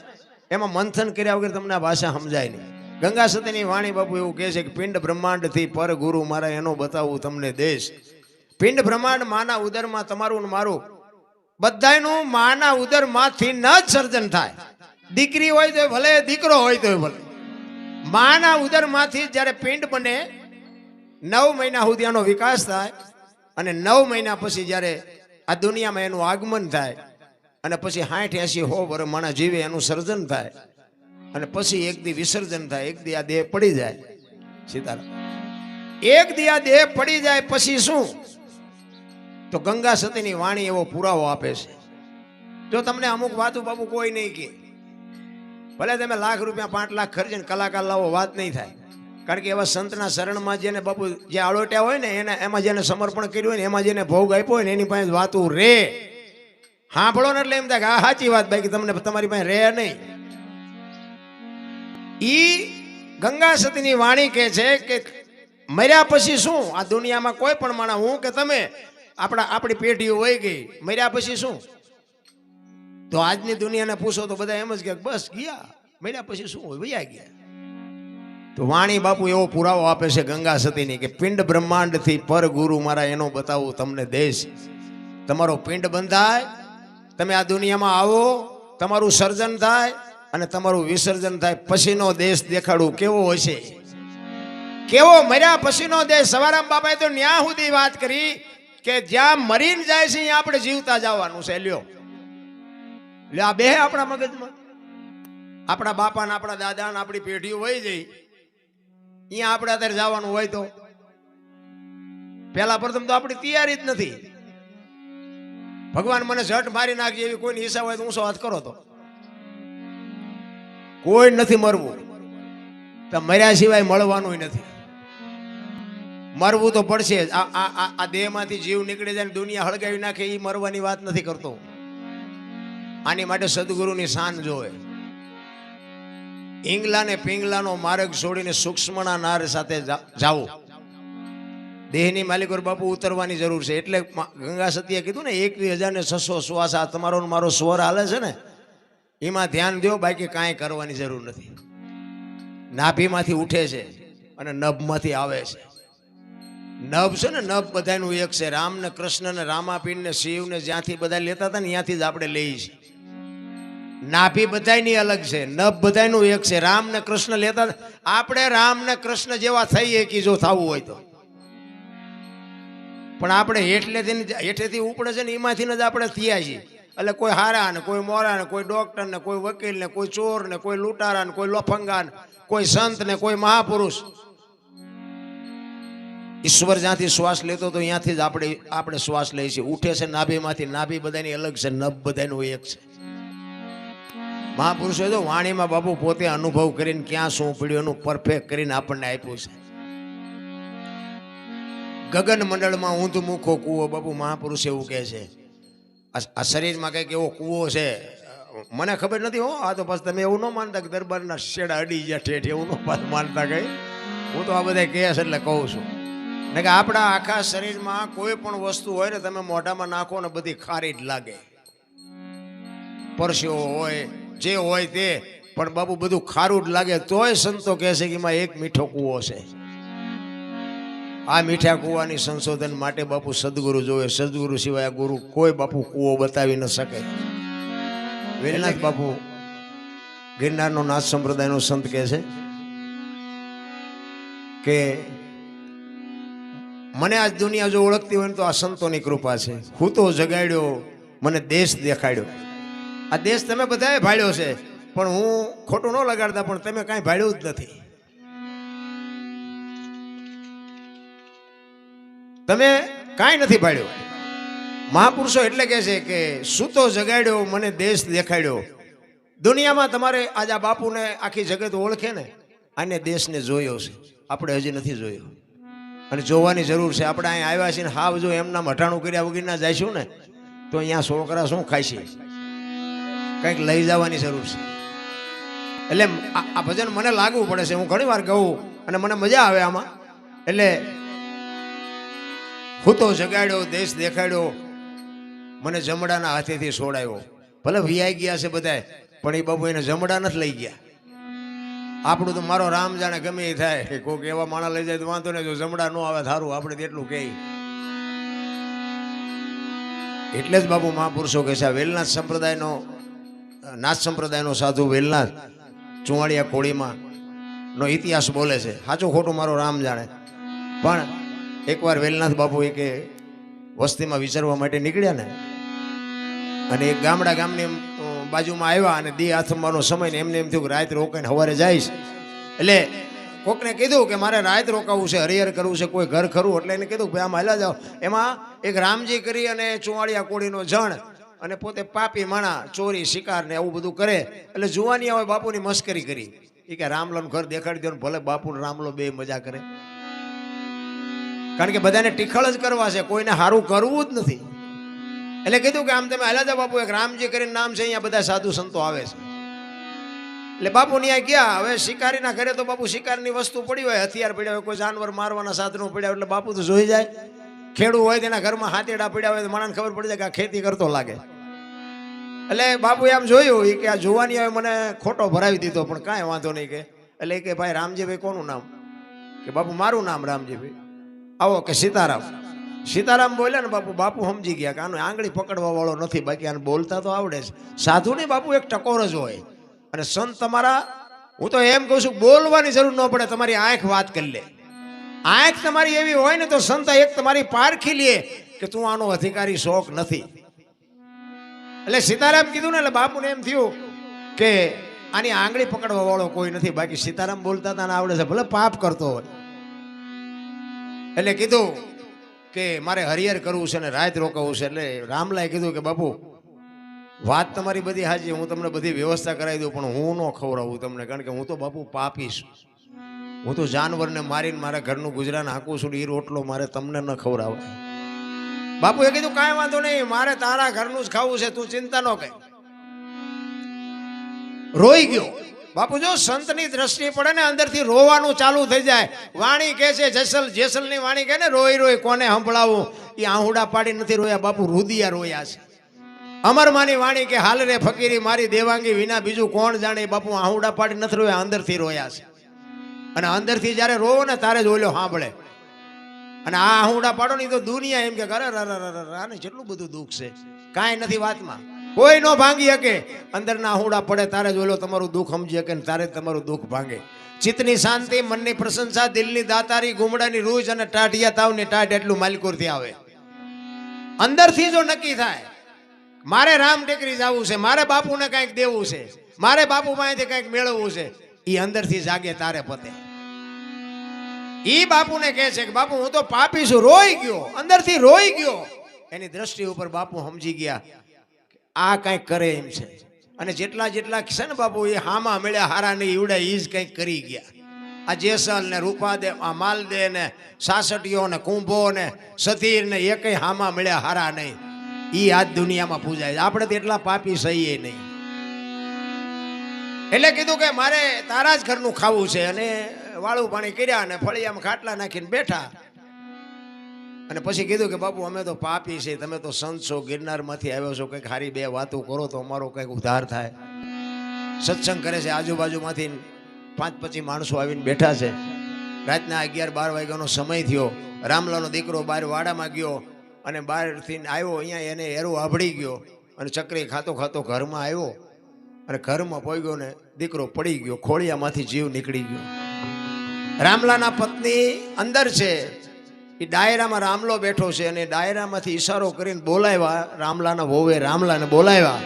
B: એમાં મંથન કર્યા વગર તમને આ ભાષા સમજાય નહીં. ગંગા સતીની વાણી બાપુ એવું કહે છે કે પિંડ બ્રહ્માંડથી પર ગુરુ મારા એનો બતાવું તમને દેશ. પિંડ બ્રહ્માંડ માના ઉદરમાં તમારું ને મારું બધાયનું માના ઉદરમાંથી ન જ સર્જન થાય. દીકરી હોય તો ભલે, દીકરો હોય તો ભલે, માના ઉદરમાંથી જ્યારે પિંડ બને 9 મહિના સુધી આનો વિકાસ થાય અને 9 મહિના પછી જ્યારે આ દુનિયામાં એનું આગમન થાય અને પછી 60 80 100 વર્ષ માણા જીવે એનું સર્જન થાય અને પછી એક દી વિસર્જન થાય, એક દી આ દેહ પડી જાય. સીતારામ. એક દી આ દેહ પડી જાય પછી શું? તો ગંગા સતીની વાણી એવો પુરાવો આપે છે. જો તમને અમુક વાતો બાપુ કોઈ નહીં કે, ભલે તમે લાખ રૂપિયા 5 લાખ ખર્ચીને કલાકાર લાવો, વાત નહીં થાય. કારણ કે એવા સંતના શરણમાં જેને બાપુ જે આળોટ્યા હોય ને એને એમાં જેને સમર્પણ કર્યું હોય ને એમાં જેને ભોગ આપ્યો હોય ને એની પાસે વાતું રે. સાંભળો ને એટલે એમ થાય કે આ સાચી વાત, બાકી તમને તમારી પાસે રે નહીં. ઈ ગંગા સતીની વાણી કહે છે કે મર્યા પછી શું? આ દુનિયામાં કોઈ પણ માણસ, હું કે તમે, આપણી પેઢીઓ વહી ગઈ, મર્યા પછી શું? તો આજની દુનિયાને પૂછો તો બધા એમ જ કે બસ ગયા, મર્યા પછી શું હોય, વયા ગયા. તો વાણી બાપુ એવો પુરાવો આપે છે ગંગા સતીની કે પિંડ બ્રહ્માંડથી પર ગુરુ મારા એનો બતાવું તમને દેશ. તમારો પિંડ બંધાય, તમે આ દુનિયામાં આવો, તમારું સર્જન થાય અને તમારું વિસર્જન થાય પછીનો દેશ દેખાડું કેવો હશે, કેવો મર્યા પછીનો દેશ. સવારામ બાપાએ તો ન્યા સુધી વાત કરી કે જ્યાં મરીને જાય છે ત્યાં આપણે જીવતા જવાનું છે. લ્યો આ બે આપણા મગજમાં, આપણા બાપા ને આપણા દાદા ને આપણી પેઢીઓ વહી જઈ, અહીંયા આપણે અત્યારે જવાનું હોય તો પેલા પ્રથમ તો આપણી તૈયારી જ નથી. ભગવાન મને ઝટ મારી નાખજે એવી કોઈની ઈચ્છા હોય તો ઊંચો હાથ કરો. તો કોઈ નથી મરવું, તો મર્યા સિવાય મળવાનું નથી. મરવું તો પડશે જ. આ દેહમાંથી જીવ નીકળી જાય, દુનિયા હળગાવી નાખે, એ મરવાની વાત નથી કરતો. આની માટે સદગુરુની શાન જોવે. ઈંગલા ને પિંગલાનો માર્ગ છોડીને સૂક્ષ્મના નાર સાથે જાવું. દેહની માલિકોર બાપુ ઉતરવાની જરૂર છે. એટલે ગંગા સતીએ કીધું ને 21,600 શ્વાસ આ તમારો મારો સ્વર હાલે છે ને એમાં ધ્યાન દો, બાકી કાંઈ કરવાની જરૂર નથી. નાભીમાંથી ઉઠે છે અને નભમાંથી આવે છે. નભ છે ને, નભ બધાનું એક છે. રામ ને કૃષ્ણ ને રામાપીર ને શિવ ને જ્યાંથી બધા લેતા હતા ને ત્યાંથી જ આપણે લઈએ છીએ. નાભી બધાની અલગ છે, નભ બધાનું એક છે. રામ ને કૃષ્ણ લેતા, આપણે રામ ને કૃષ્ણ જેવા થઈએ કે જો થવું હોય તો, પણ આપણે હેઠેથી ઉપડે છે ને એમાંથી જ આપણે થયા છીએ. એટલે કોઈ હારા ને કોઈ મોરા ને કોઈ ડોક્ટર ને કોઈ વકીલ ને કોઈ ચોર ને કોઈ લૂંટારા ને કોઈ લોફંગા ને કોઈ સંત ને કોઈ મહાપુરુષ. ઈશ્વર જ્યાંથી શ્વાસ લેતો તો ત્યાંથી જ આપણે શ્વાસ લઈએ છીએ. ઉઠે છે નાભીમાંથી, નાભી બધાની અલગ છે, નભ બધાનું એક છે. મહાપુરુષોએ તો વાણીમાં બાપુ પોતે અનુભવ કરીને ક્યાં શું પડ્યું એનું પરફેક્ટ કરીને આપણને આપ્યું છે. ગગન મંડળમાં ઊંધ મુખો કૂવો, બાપુ મહાપુરુષ એવું કહે છે. આ શરીરમાં કંઈક એવો કૂવો છે, મને ખબર નથી હો. આ તો પછી તમે એવું ન માનતા કે દરબારના શેડા અડી ગયા ઠેઠ, એવું ન માનતા કઈ. હું તો આ બધા કહે છે એટલે કહું છું ને કે આપણા આખા શરીરમાં કોઈ પણ વસ્તુ હોય ને તમે મોઢામાં નાખો ને બધી ખારી જ લાગે. પરસ્યો હોય જે હોય તે, પણ બાપુ બધું ખારું જ લાગે. તોય સંતો કહે છે કે એમાં એક મીઠો કૂવો છે. આ મીઠા કૂવાની સંશોધન માટે બાપુ સદગુરુ જોવે. સદગુરુ સિવાય ગુરુ કોઈ બાપુ કૂવો બતાવી ન શકે. વેલનાથ બાપુ ગિરનારનો નાથ સંપ્રદાયનો સંત કહે છે કે મને આજ દુનિયા જો ઓળખતી હોય ને તો આ સંતોની કૃપા છે. હું તો જગાડ્યો મને દેશ દેખાડ્યો. આ દેશ તમે બધાએ ભાળ્યો છે, પણ હું ખોટું ન લગાડતા, પણ તમે કાંઈ ભાળ્યું જ નથી. તમે કાંઈ નથી ભાળ્યું. મહાપુરુષો એટલે કહે છે કે સૂતો જગાડ્યો મને દેશ દેખાડ્યો. દુનિયામાં તમારે આજ આ બાપુને આખી જગત ઓળખે ને, આને દેશને જોયો છે, આપણે હજી નથી જોયો અને જોવાની જરૂર છે. આપણે અહીંયા આવ્યા છીએ ને હાવ જો એમના મઠાણું કર્યા વગરના જઈશું ને તો અહીંયા છોકરા શું ખાય છે, કંઈક લઈ જવાની જરૂર છે. એટલે આ ભજન મને લાગવું પડે છે. હું ઘણી વાર ગાઉં અને મને મજા આવે આમાં. એટલે હું તો જગાડ્યો દેશ દેખાડ્યો મને જમડાના હાથેથી છોડાયો. ભલે વિયાઈ ગયા છે બધાય, પણ એ બાબુ એને જમડા નથી લઈ ગયા. આપણું તો મારો રામ જાણે ગમે એ થાય કે કોઈક એવા માણસ લઈ જાય તો વાંધો નહીં, જો જમડા ન આવે સારું, આપણે તેટલું કહે. એટલે જ બાપુ મહાપુરુષો કહે છે આ વેલનાથ સંપ્રદાયનો, નાથ સંપ્રદાયનો સાધુ વેલનાથ ચુવાડિયા કોળીમાં નો ઇતિહાસ બોલે છે. સાચું ખોટું મારો રામ જાણે. પણ એકવાર વેલનાથ બાપુ એ કે વસ્તીમાં વિચારવા માટે નીકળ્યા ને, અને એક ગામની બાજુમાં આવ્યા અને દી આથમવાનો સમય ને એમને એમ થયું કે રાત રોકાઈને સવારે જઈશ. એટલે કોકને કીધું કે મારે રાત રોકાવું છે, હરિહર કરવું છે, કોઈ ઘર ખરું. એટલે એને કીધું ભાઈ આમ હાલા જાઓ. એમાં એક રામજી કરી અને ચુવાડિયા કોળીનો જણ, અને પોતે પાપી માણા, ચોરી શિકાર ને એવું બધું કરે. એટલે જુવાની આવે બાપુની મસ્કરી કરી. એ કે રામલાનું ઘર દેખાડી દો ને ભલે બાપુ રામલો બે મજા કરે. કારણ કે બધાને ટીખળ જ કરવા છે, કોઈને સારું કરવું જ નથી. એટલે કીધું કે આમ તમે હાલ્યા જાઓ બાપુ, એક રામજી કરીને નામ છે, અહીંયા બધા સાધુ સંતો આવે છે. એટલે બાપુ ત્યાં ગયા. હવે શિકારીના ઘરે તો બાપુ શિકારની વસ્તુ પડી હોય, હથિયાર પડ્યા હોય, કોઈ જાનવર મારવાના સાધનો પડ્યા હોય, એટલે બાપુ તો જોઈ જાય. ખેડૂત હોય તેના ઘરમાં હાથેડા પડ્યા હોય તો માણસને ખબર પડી જાય કે આ ખેતી કરતો લાગે. એટલે બાપુએ આમ જોયું કે આ જોવાની હવે મને ખોટો ભરાવી દીધો, પણ કાંઈ વાંધો નહીં. કે એટલે કે ભાઈ રામજીભાઈ કોનું નામ? કે બાપુ મારું નામ રામજીભાઈ. આવો કે સીતારામ. સીતારામ બોલ્યા ને બાપુ સમજી ગયા કે આનો આંગળી પકડવા વાળો નથી, બાકી આને બોલતા તો આવડે છે. સાધુ ને બાપુ એક ટકોર જ હોય. અને સંત તમારા, હું તો એમ કહું છું બોલવાની જરૂર ન પડે, તમારી આંખ વાત કરી લે. આંખ તમારી એવી હોય ને તો સંત એક તમારી પારખી લે કે તું આનો અધિકારી શોખ નથી. એટલે સીતારામ કીધું ને એટલે બાપુને એમ થયું કે આની આંગળી પકડવા વાળો કોઈ નથી, બાકી સીતારામ બોલતા તને આવડે છે, ભલે પાપ કરતો હોય. એટલે કીધું કે મારે હરિહર કરવું છે ને રાત રોકાવું છે. એટલે રામલાએ કીધું કે બાપુ વાત તમારી બધી હાજી, હું તમને બધી વ્યવસ્થા કરાવી દઉં, પણ હું ન ખવડાવું તમને, કારણ કે હું તો બાપુ પાપી છું. હું તો જાનવરને મારીને મારા ઘરનું ગુજરાન હાંકું છું, એ રોટલો મારે તમને ન ખવડાવાય. બાપુએ કીધું કાંઈ વાંધો નહીં, મારે તારા ઘરનું જ ખાવું છે, તું ચિંતા ન કર. રોઈ ગયો બાપુ. જો સંતની દ્રષ્ટિ પડે ને અંદરથી રોવાનું ચાલુ થઈ જાય. વાણી કહે છે જેસલની વાણી કહે ને, રોઈ રોઈ કોને સંભળાવું. એ આહુડા પાડી નથી રોયા બાપુ, રુદિયા રોયા છે. અમરમાની વાણી કે હાલ રે ફકીરી મારી દેવાંગી વિના બીજું કોણ જાણે. બાપુ આહુડા પાડી નથી રોયા, અંદરથી રોયા છે. અને અંદરથી જ્યારે રોવો ને તારે જ ઓલ્યો સાંભળે. અને આ આહુડા પાડો ને તો દુનિયા એમ કે અરે આને જેટલું બધું દુઃખ છે, કાંઈ નથી વાતમાં, કોઈ નો ભાંગી શકે. અંદરના આહુડા પડે તારે જ ઓલો તમારું દુઃખ સમજી શકે ને તારે તમારું દુઃખ ભાંગે. ચિત્તની શાંતિ, મનની પ્રશંસા, દિલની દાતારી, ગુમડાની રૂજ અને ટાઢિયા તાવની ટાઢ એટલું માલિકોરથી આવે. અંદરથી જો નક્કી થાય મારે રામ ટેકરી જવું છે, મારે બાપુને કંઈક દેવું છે, મારે બાપુ પાસેથી કંઈક મેળવવું છે, એ અંદરથી જાગે તારે પતે. ઈ બાપુને કહે છે કે બાપુ હું તો પાપી છું, રોઈ ગયો, અંદરથી રોઈ ગયો. એની દ્રષ્ટિ ઉપર બાપુ સમજી ગયા આ કંઈક કરે એમ છે. અને જેટલા છે ને બાપુ એ હામા મળ્યા હારા નહીં ઈવડા ઈ જ કંઈક કરી ગયા. આ જેસલ ને રૂપાદે, આ માલદે ને સાસટીઓ ને કુંભો ને સતીર ને એ કઈ હામા મળ્યા હારા નહીં. ઈ આજ દુનિયામાં પૂજાય. આપણે તો એટલા પાપી સહીએ નહીં. એટલે કીધું કે મારે તારા જ ઘરનું ખાવું છે. અને વાળું પાણી કર્યા અને ફળિયામાં ખાટલા નાખીને બેઠા. અને પછી કીધું કે બાપુ અમે તો પાપી છે, તમે તો સંત છો, ગિરનારમાંથી આવ્યો છો, કંઈક હારી બે વાતો કરો તો અમારો કંઈક ઉદ્ધાર થાય. સત્સંગ કરે છે, આજુબાજુમાંથી 5-25 માણસો આવીને બેઠા છે. રાતના 11-12 વાગ્યાનો સમય થયો. રામલાનો દીકરો બહાર વાડામાં ગયો અને બહારથી આવ્યો, અહીંયા એને એરો આભળી ગયો અને ચકરી ખાતો ખાતો ઘરમાં આવ્યો. અને ઘરમાં પહોંચ્યો ને દીકરો પડી ગયો, ખોળિયામાંથી જીવ નીકળી ગયો. રામલાના પત્ની અંદર છે એ ડાયરામાં રામલો બેઠો છે અને ડાયરામાંથી ઈશારો કરીને બોલાવ્યા રામલાના વહુએ રામલાને બોલાવ્યા.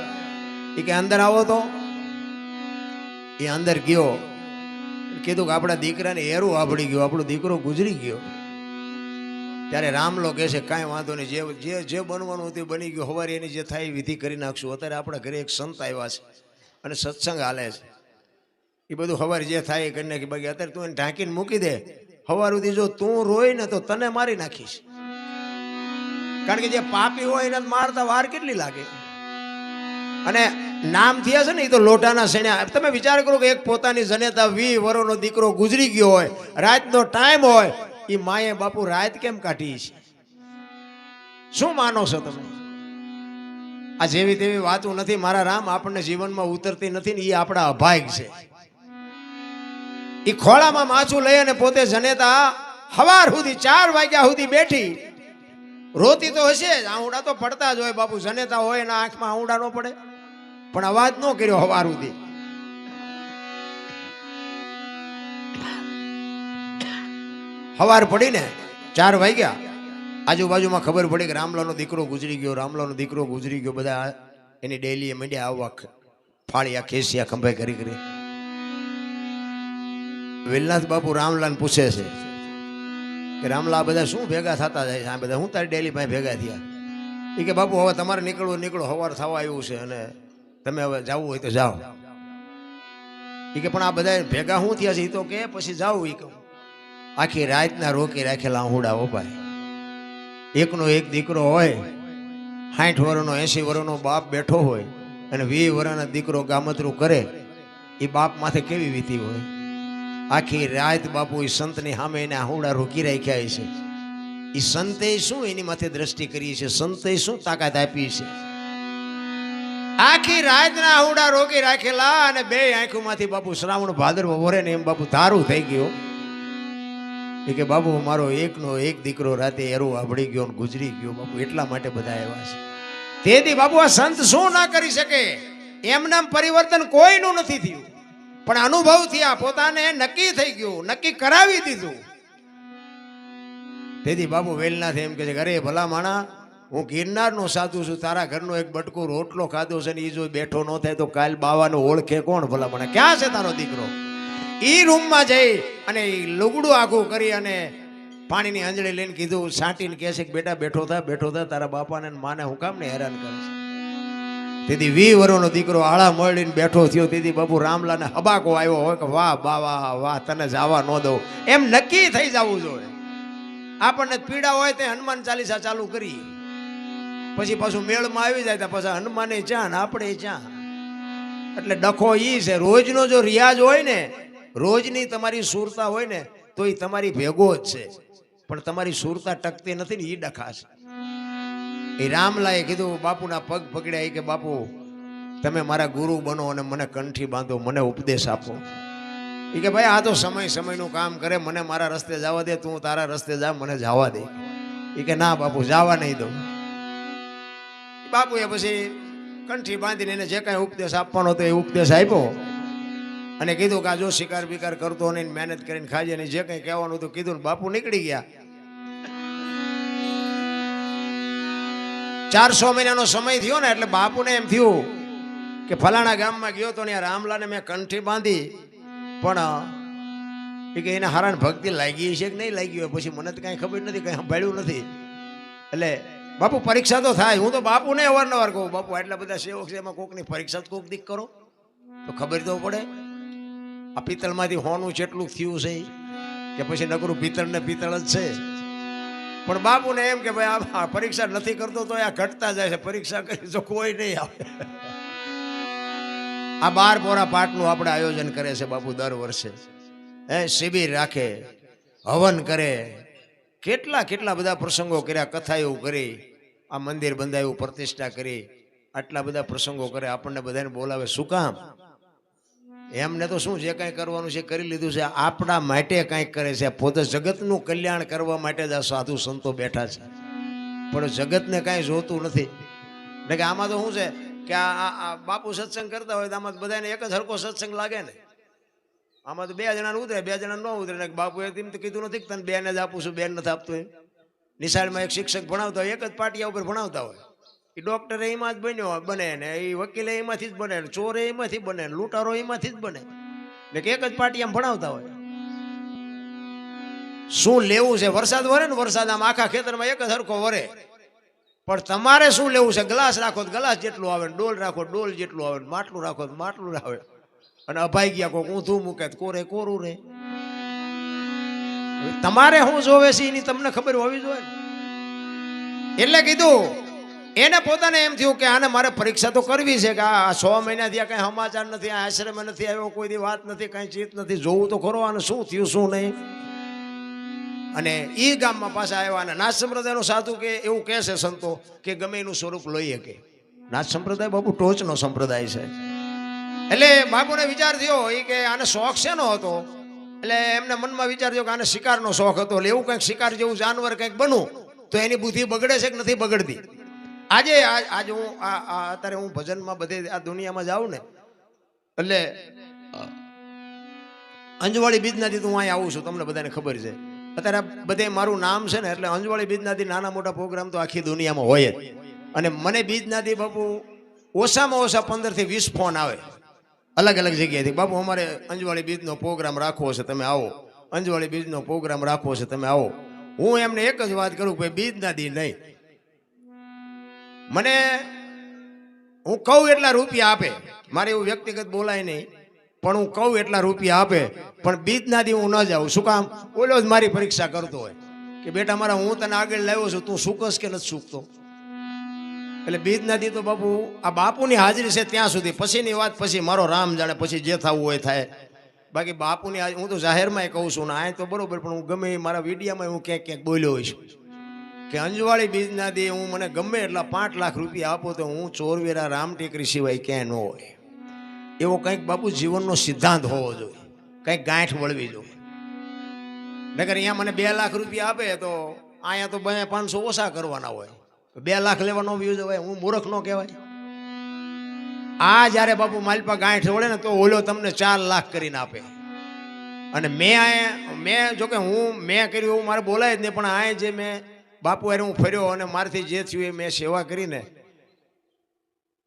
B: એ કે અંદર આવો તો. એ અંદર ગયો. કીધું કે આપણા દીકરાને એરું આભળી ગયું, આપણો દીકરો ગુજરી ગયો. ત્યારે રામલો કહે છે કાંઈ વાંધો નહીં, જે જે બનવાનું હતું બની ગયું, સવારે એની જે થાય એ વિધિ કરી નાખશું. અત્યારે આપણા ઘરે એક સંત આવ્યા છે અને સત્સંગ હાલે છે. એ બધું સવારે જે થાય એ કરી નાખી. બાકી અત્યારે તું એને ઢાંકીને મૂકી દે. સવાર સુધી જો તું રોય ને તો તને મારી નાખીશ. કારણ કે જે પાપી હોય એને મારતા વાર કેટલી લાગે. અને નામ થયા છે ને એ તો લોટાના શેણ્યા. તમે વિચાર કરો કે એક પોતાની જનેતા 20 વર્ષનો દીકરો ગુજરી ગયો હોય, રાતનો ટાઈમ હોય, એ માએ બાપુ રાત કેમ કાઢી છે? શું માનો છો તમે? આ જેવી તેવી વાતો નથી મારા રામ, આપણને જીવનમાં ઉતરતી નથી ને એ આપણા અભાગ છે. એ ખોળામાં માછું લઈ અને પોતે જનેતા સવાર સુધી 4 વાગ્યા સુધી બેઠી રોતી તો હશે જ, આંવડા તો પડતા જ હોય બાપુ. જનેતા હોય એના આંખમાં આંવડા ન પડે, પણ અવાજ ન કર્યો સવાર સુધી. સવાર પડીને 4 વાગ્યા, આજુબાજુમાં ખબર પડી કે રામલાનો દીકરો ગુજરી ગયો, રામલાનો દીકરો ગુજરી ગયો. બધા એની ડેલી મીડિયા આવવા ફાળિયા ખેસિયા ખંભે કરી કરી. વેલનાથ બાપુ રામલાને પૂછે છે કે રામલા આ બધા શું ભેગા થતા જાય છે? આ બધા હું તારી ડેલી પાસે ભેગા થયા? એ કે બાપુ હવે તમારે નીકળો સવાર થવા આવ્યું છે અને તમે હવે જવું હોય તો જાઓ. એ કે પણ આ બધા ભેગા શું થયા છે એ તો કે પછી જાઓ. એ કહું આખી રાતના રોકી રાખેલા આંહુડા ઓપાય. એકનો એક દીકરો હોય, 60 વર્ષનો 80 વર્ષનો બાપ બેઠો હોય અને 20 વર્ષના દીકરો ગામતરું કરે, એ બાપ માથે કેવી વીતી હોય? આખી રાત બાપુ એ સંતની સામે એને આહુડા રોકી રાખ્યા છે. એ સંતે શું એની માથે દ્રષ્ટિ કરી છે? સંતે શું તાકાત આપી છે? આખી રાતના આહુડા રોકી રાખેલા અને 2 આંખોમાંથી બાપુ શ્રાવણ ભાદરવો વરે ને એમ બાપુ તારું થઈ ગયો. એ કે બાપુ મારો એકનો એક દીકરો રાતે એરો આભળી ગયો ને ગુજરી ગયો બાપુ, એટલા માટે બધા આવ્યા છે. તેથી બાપુ આ સંત શું ના કરી શકે? એમનામ પરિવર્તન કોઈનું નથી થયું, પણ અનુભવ થયા, પોતાને નક્કી થઈ ગયું, નક્કી કરાવી દીધું. તેથી બાપુ વેલનાથ એમ કે છે અરે ભલા માણા, હું ગિરનારનો સાધુ છું, તારા ઘરનો એક બટકો રોટલો ખાધો છે ને એ જો બેઠો ન થાય તો કાલ બાવાનો ઓળખે કોણ? ભલા માણા ક્યાં છે તારો દીકરો? એ રૂમમાં જઈ અને લુગડું આખું કરી અને પાણીની આંજળી લઈને કીધું, સાંટીને કહે છે કે બેટા બેઠો થા, તારા બાપાને માને હું કામ ને હેરાન કરે છે? તેથી 20 વર્ષનો દીકરો આળા મળીને બેઠો થયો. તેથી બાપુ રામલાને હબાકો આવ્યો હોય કે વાહ બાવા વાહ, તને જવા ન દઉં, એમ નક્કી થઈ જવું જોઈએ. આપણને પીડા હોય તે હનુમાન ચાલીસા ચાલુ કરી, પછી પાછું મેળમાં આવી જાય તો પાછા હનુમાને ચા ને આપણે ચા. એટલે ડખો ઈ છે, રોજનો જો રિયાજ હોય ને, રોજની તમારી સુરતા હોય ને તો એ તમારી ભેગો જ છે, પણ તમારી સુરતા ટકતી નથી ને એ ડખા છે. એ રામલાએ કીધું, બાપુના પગ પકડ્યા. કે બાપુ તમે મારા ગુરુ બનો અને મને કંઠી બાંધો, મને ઉપદેશ આપો. એ કે ભાઈ આ તો સમયનું કામ કરે, મને મારા રસ્તે જવા દે, તું તારા રસ્તે જા, મને જવા દે. એ કે ના બાપુ જવા નહીં દઉં. બાપુએ પછી કંઠી બાંધીને એને જે કાંઈ ઉપદેશ આપવાનો હતો એ ઉપદેશ આપ્યો અને કીધું કે આ જો શિકાર બિકાર કરતો નહીં, મહેનત કરીને ખાજે ને જે કંઈ કહેવાનું હતું કીધું. બાપુ નીકળી ગયા. 400 મહિનાનો સમય થયો ને એટલે બાપુને એમ થયું કે ફલાણા ગામમાં ગયો તો ને રામલાને મેં કંઠી બાંધી, પણ એ કે એને હારાને ભક્તિ લાગી છે કે નહીં લાગી હોય, પછી મને તો કાંઈ ખબર નથી, કંઈ સાંભળ્યું નથી. એટલે બાપુ પરીક્ષા તો થાય. હું તો બાપુને અવારનવાર કહું, બાપુ આટલા બધા સેવક છે, એમાં કોકની પરીક્ષા તો કોક દીક કરો તો ખબર તો પડે. આ પિત્તળમાંથી હોનું જેટલું થયું છે કે પછી નકરું પિત્તળ ને પિત્તળ જ છે. પણ બાપુને એમ કે ભાઈ આ પરીક્ષા નથી કરતો તો આ ઘટતા જાય છે, પરીક્ષા કરી તો કોઈ નહીં આવે. આ 12 પોરા પાઠનું આપણે આયોજન કરે છે બાપુ દર વર્ષે. શિબિર રાખે, હવન કરે, કેટલા બધા પ્રસંગો કર્યા, કથાઓ કરી, આ મંદિર બંધાયું, પ્રતિષ્ઠા કરી, આટલા બધા પ્રસંગો કરે, આપણને બધાને બોલાવે. શું કામ? એમને તો શું જે કાંઈ કરવાનું છે કરી લીધું છે, આપણા માટે કાંઈક કરે છે. પોતે જગતનું કલ્યાણ કરવા માટે જ આ સાધુ સંતો બેઠા છે, પણ જગતને કાંઈ જોતું નથી. એટલે કે આમાં તો શું છે કે આ બાપુ સત્સંગ કરતા હોય તો આમાં બધાને એક જ હરખો સત્સંગ લાગે ને. આમાં તો 2 જણાને ઉતરે, 2 જણા ન ઉતરે. બાપુએ તેમ તો કીધું નથી કે તને 2 ને જ આપું છું, 2 નથી આપતું એમ. નિશાળમાં એક શિક્ષક ભણાવતા હોય, એક જ પાટિયા ઉપર ભણાવતા હોય. એ ડોક્ટરે એમાં જ બને ને, એ વકીલે એમાંથી જ બને ને, ચોરે એમાંથી બને ને, લૂંટારો એમાંથી જ બને ને, એક જ પાટિયામાં ભણાવતા હોય. શું લેવું છે? વરસાદ વરે ને, વરસાદ આમ આખા ખેતરમાં એક જ હરખો વરે, પણ તમારે શું લેવું છે? ગ્લાસ રાખો તો ગ્લાસ જેટલું આવે, ડોલ રાખો ડોલ જેટલું આવે, માટલું રાખો તો માટલું આવે, અને અભાઈ ગયા કોક ઊંધું મૂકે તો કોરે કોરું રે. તમારે શું જોવે છે એની તમને ખબર હોવી જોઈએ. એટલે કીધું એને પોતાને એમ થયું કે આને મારે પરીક્ષા તો કરવી છે, કે આ 6 મહિનાથી આ કઈ સમાચાર નથી, આ આશ્રમ નથી આવ્યો, કોઈ દી વાત નથી, કઈ ચીત નથી, જોવું તો ખરો આને શું થયું શું નહીં. અને એ ગામમાં પાછા આવ્યા અને નાથ સંપ્રદાયનો સાધુ કે એવું કહે છે સંતો કે ગમે એનું સ્વરૂપ લઈ શકે. નાથ સંપ્રદાય બાપુ ટોચનો સંપ્રદાય છે. એટલે બાપુને વિચાર થયો એ કે આને શોખ શેનો હતો, એટલે એમને મનમાં વિચાર થયો કે આને શિકારનો શોખ હતો. એટલે એવું કંઈક શિકાર જેવું જાનવર કંઈક બનવું તો એની બુદ્ધિ બગડે છે કે નથી બગડતી. આજે હું અત્યારે હું ભજનમાં બધે આ દુનિયામાં જાઉં ને, એટલે અંજવાળી બીજનાથી હું અહીંયા આવું છું, તમને બધાને ખબર છે. અત્યારે બધે મારું નામ છે ને, એટલે અંજવાળી બીજનાથી નાના મોટા પ્રોગ્રામ તો આખી દુનિયામાં હોય જ. અને મને બીજનાથી બાપુ ઓછામાં ઓછા 15 થી 20 ફોન આવે અલગ અલગ જગ્યાએથી. બાપુ અમારે અંજવાળી બીજનો પ્રોગ્રામ રાખવો છે, તમે આવો. અંજવાળી બીજનો પ્રોગ્રામ રાખવો છે, તમે આવો. હું એમને એક જ વાત કરું કે બીજનાથી નહીં, મને હું કહું એટલા રૂપિયા આપે, મારે એવું વ્યક્તિગત બોલાય નહીં, પણ હું કહું એટલા રૂપિયા આપે, પણ બીજના દી હું ન જાઉં. શું કામ? ઓલો જ મારી પરીક્ષા કરતો હોય કે બેટા મારા હું તને આગળ લાવ્યો છું, તું સૂકસ કે નથી સૂકતો. એટલે બીજના દી તો બાપુ આ બાપુની હાજરી છે ત્યાં સુધી, પછીની વાત પછી મારો રામ જાણે, પછી જે થવું હોય થાય. બાકી બાપુની હું તો જાહેરમાં કહું છું ને, આ તો બરોબર, પણ હું ગમે મારા વિડીયામાં હું ક્યાંક ક્યાંક બોલ્યો હોઈશ કે અંજવાળી બીજના દી હું મને ગમે એટલા 5 લાખ રૂપિયા આપો તો હું ચોરવેરા રામ ટેકરી સિવાય ક્યાંય ન હોય. એવો કંઈક બાપુ જીવનનો સિદ્ધાંત હોવો જોઈએ, કંઈક ગાંઠ વળવી જોઈએ. નકર અહીંયા મને 2 લાખ રૂપિયા આપે તો અહીંયા તો 500 ઓછા કરવાના હોય, 2 લાખ લેવાનો વ્યૂ જવાય, હું મૂર્ખ ન કહેવાય. આ જ્યારે બાપુ માલપા ગાંઠ વળે ને તો ઓલો તમને 4 લાખ કરીને આપે. અને મેં જોકે મેં કર્યું એવું મારે બોલાય જ નહીં, પણ આ જે મેં બાપુ અરે હું ફર્યો અને મારાથી જે થયું એ મેં સેવા કરીને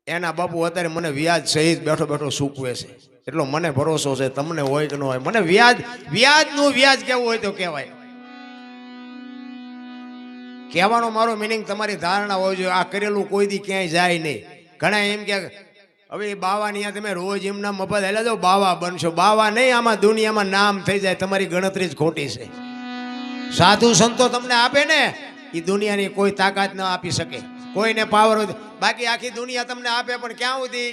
B: એના બાપુ અત્યારે મને વ્યાજ સહિત બેઠો બેઠો સૂકવે છે. એટલો મને ભરોસો છે, તમને હોય કે ન હોય. મને વ્યાજનું વ્યાજ કેવું હોય તો કહેવાય. કહેવાનો મારો મિનિંગ તમારી ધારણા હોવી જોઈએ, આ કરેલું કોઈ દી ક્યાંય જાય નહીં. ઘણા એમ કે હવે બાવાની અહીંયા તમે રોજ એમના મફત હેલા જાઓ, બાવા બનશો. બાવા નહીં, આમાં દુનિયામાં નામ થઈ જાય, તમારી ગણતરી જ ખોટી છે. સાધુ સંતો તમને આપે ને એ દુનિયાની કોઈ તાકાત ન આપી શકે, કોઈને પાવર હોય. બાકી આખી દુનિયા તમને આપે, પણ ક્યાં સુધી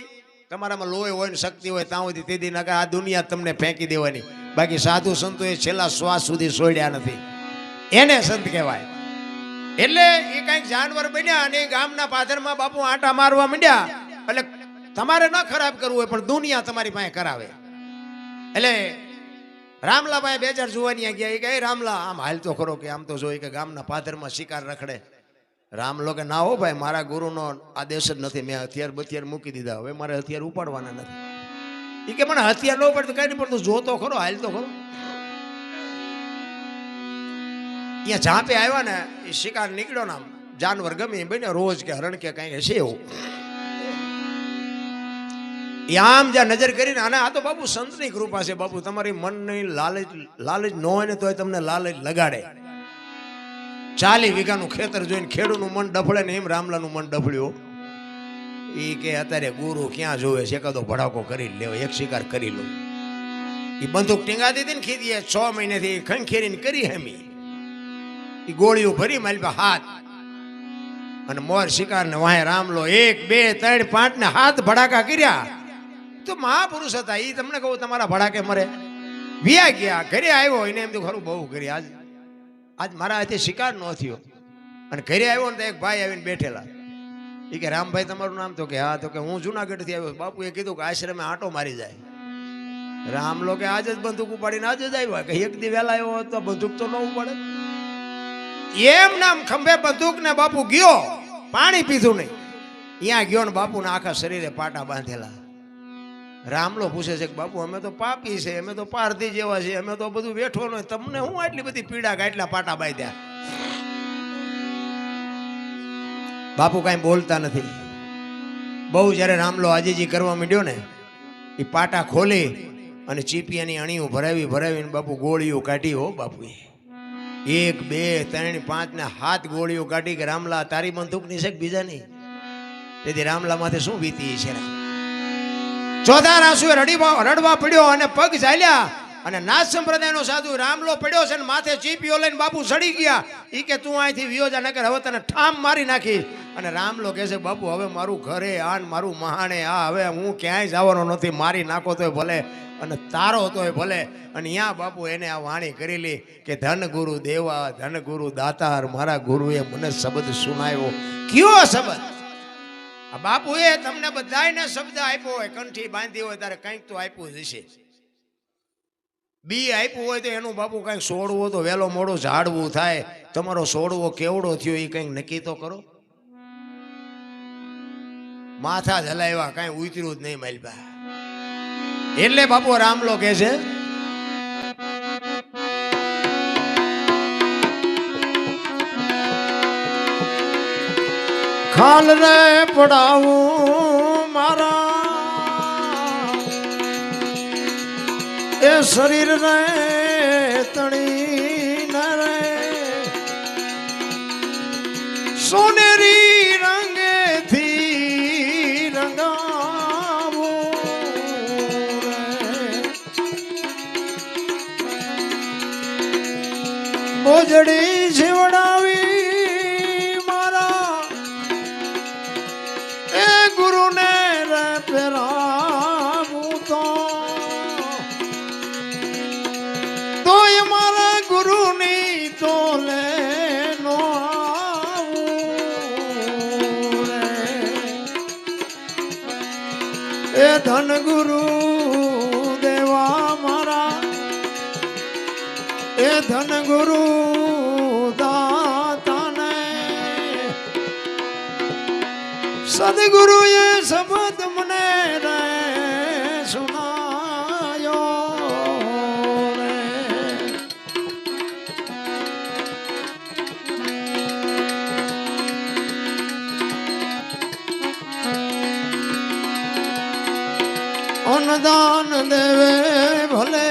B: તમારામાં લોહી હોય ને શક્તિ હોય ત્યાં સુધી તેથી ના આ દુનિયા તમને ફેંકી દેવાની. બાકી સાધુ સંતો એ છેલ્લા શ્વાસ સુધી છોડ્યા નથી, એને સંત કહેવાય. એટલે એ કંઈક જાનવર બન્યા અને ગામના પાદરમાં બાપુ આંટા મારવા માંડ્યા. એટલે તમારે ન ખરાબ કરવું હોય, પણ દુનિયા તમારી પાસે કરાવે. એટલે રામલા ભાઈ 2 4 જુવાની ગયા. એ કે રામલા આમ હાલ તો ખરો, કે આમ તો જોઈ કે ગામના પાદરમાં શિકાર રખડે. રામલો કે ના હો ભાઈ, મારા ગુરુનો આદેશ જ નથી, મેં હથિયાર બથિયાર મૂકી દીધા, હવે મારે હથિયાર ઉપાડવાના નથી. એ કે મને હથિયાર ન પડતું કઈ નહીં, પણ તું જોતો ખરો, હાલ તો ખરો. અહીંયા ઝાંપે આવ્યા ને એ શિકાર નીકળ્યો ને, જાનવર ગમે એ બને, રોજ કે હરણ કે કઈ હશે એવું. આમ જ્યાં નજર કરીને, અને આ તો બાપુ સંતની કૃપા છે. બાપુ તમારી મનની લાલચ ન હોય ને તોય તમને લાલચ લગાડે. 40 વીઘાનું ખેતર જોઈને ખેડૂતનું મન ડફળે ને, એમ રામલાનું મન ડફળ્યું. એ કે અત્યારે ગુરુ ક્યાં જોવે છે, એકાદો ભડાકો કરી લેવો, એક શિકાર કરી લો. એ બંદૂક ટીંગાતી હતી ને ખીદીએ 6 મહિનેથી ખંખેરીને કરી હેમી. એ ગોળીઓ ભરી મારી હાથ અને મોર શિકાર ને વાહે રામલો 1 2 3 5 ને 7 ભડાકા કર્યા. તો મહાપુરુષ હતા એ, તમને કહું તમારા ભડાકે મરે. વિયા ગયા, ઘરે આવ્યો, એને એમ તો ખરું બહુ કરી આજ મારા હાથે શિકાર ન થયો. અને ઘરે આવ્યો ને તો એક ભાઈ આવીને બેઠેલા. એ કે રામભાઈ તમારું નામ? તો કે હા. તો કે હું જુનાગઢ થી આવ્યો. બાપુએ કીધું કે આશ્રમે આંટો મારી જાય. રામલો કે આજ જ બંદૂક ઉપાડીને આજ જ આવ્યા. કે એક દી વહેલા આવ્યો તો બંદૂક તો ન ઉપાડે. એમ નામ ખંભે બંદૂક ને બાપુ ગયો, પાણી પીધું નહીં. ત્યાં ગયો ને બાપુના આખા શરીરે પાટા બાંધેલા. રામલો પૂછે છે કે બાપુ અમે તો પાપી છે, અમે તો પારધી જેવા છે, અમે તો બધું વેઠો ન, તમને હું આટલી બધી પીડા કાટલા પાટા બાંધ્યા? બાપુ કાંઈ બોલતા નથી. બહુ જ્યારે રામલો આજીજી કરવા માંડ્યો ને, એ પાટા ખોલી અને ચીપિયાની અણીઓ ભરાવીને બાપુ ગોળીઓ કાઢી. હો બાપુએ 1 2 3 5 ને 7 ગોળીઓ કાઢી કે રામલા તારી બંદૂકની છે કે બીજાની? તેથી રામલા માથે શું વીતી છે? ચોથા રાસુએ રડવા પડ્યો અને પગ ઝાલ્યા અને નાથ સંપ્રદાયનો સાધુ રામલો પડ્યો છે ને માથે ચીપીઓ લઈને બાપુ સડી ગયા. ઈ કે તું અહીંથી વિયોજા નગર, હવે તને ઠામ મારી નાખીશ. અને રામલો કહે છે બાપુ હવે મારું ઘરે આન મારું મહાણે આ, હવે હું ક્યાંય જવાનો નથી, મારી નાખો તોય ભલે અને તારો તોય ભલે. અને અહીંયા બાપુ એને આ વાણી કરેલી કે ધન ગુરુ દેવા ધન ગુરુ દાતાર, મારા ગુરુએ મને શબ્દ સુનાવ્યો. કયો શબ્દ? આ બાપુએ તમને બધાયને શબ્દ આપ્યો હોય, કંઠી બાંધી હોય ત્યારે કંઈક તો આપ્યું જ હશે. બી આપ્યું હોય તો એનું બાપુ કંઈક છોડવો તો વહેલો મોડો ઝાડવું થાય. તમારો છોડવો કેવડો થયો એ કંઈક નક્કી તો કરો. માથા જલાવ્યા કાંઈ ઉતર્યું જ નહીં માલબા. એટલે બાપુ રામલો કહે છે ખાલ રે પડાવું મારા એ શરીર રે તણી ન રે સોનેરી રંગેથી રંગાવું બોજડી જીવડાવી એ ધન ગુરુ દેવા મારા, એ ધન ગુરુ દાતાને સદગુરુએ શબ્દ મને રે સુનાયો રે. અન્નદાન દેવે ભલે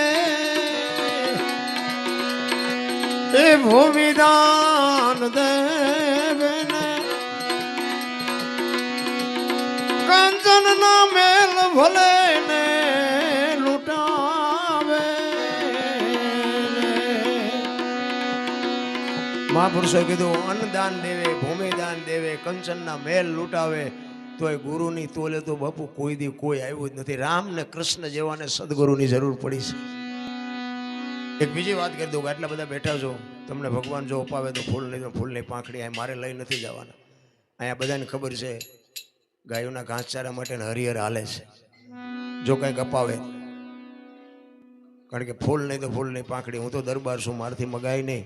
B: એ ભૂમિદાન દેવે ને કંચન ના મેલ ભલે ને લૂટાવે. મહાપુરુષોએ કીધું અન્નદાન દેવે ભૂમિદાન દેવે કંચન ના મેલ લૂટાવે તો એ ગુરુની તોલે તો બાપુ કોઈ દી કોઈ આવ્યું જ નથી. રામ ને કૃષ્ણ જેવાને સદગુરુની જરૂર પડી છે. એક બીજી વાત કરી દઉં કે આટલા બધા બેઠા છો, તમને ભગવાન જો અપાવે તો ફૂલ નહીં તો ફૂલની પાંખડી અહીં મારે લઈ નથી જવાના. અહીંયા બધાને ખબર છે ગાયોના ઘાસચારા માટે હરિહર હાલે છે. જો કંઈક અપાવે, કારણ કે ફૂલ નહીં તો ફૂલની પાંખડી. હું તો દરબાર છું, મારથી મગાય નહીં,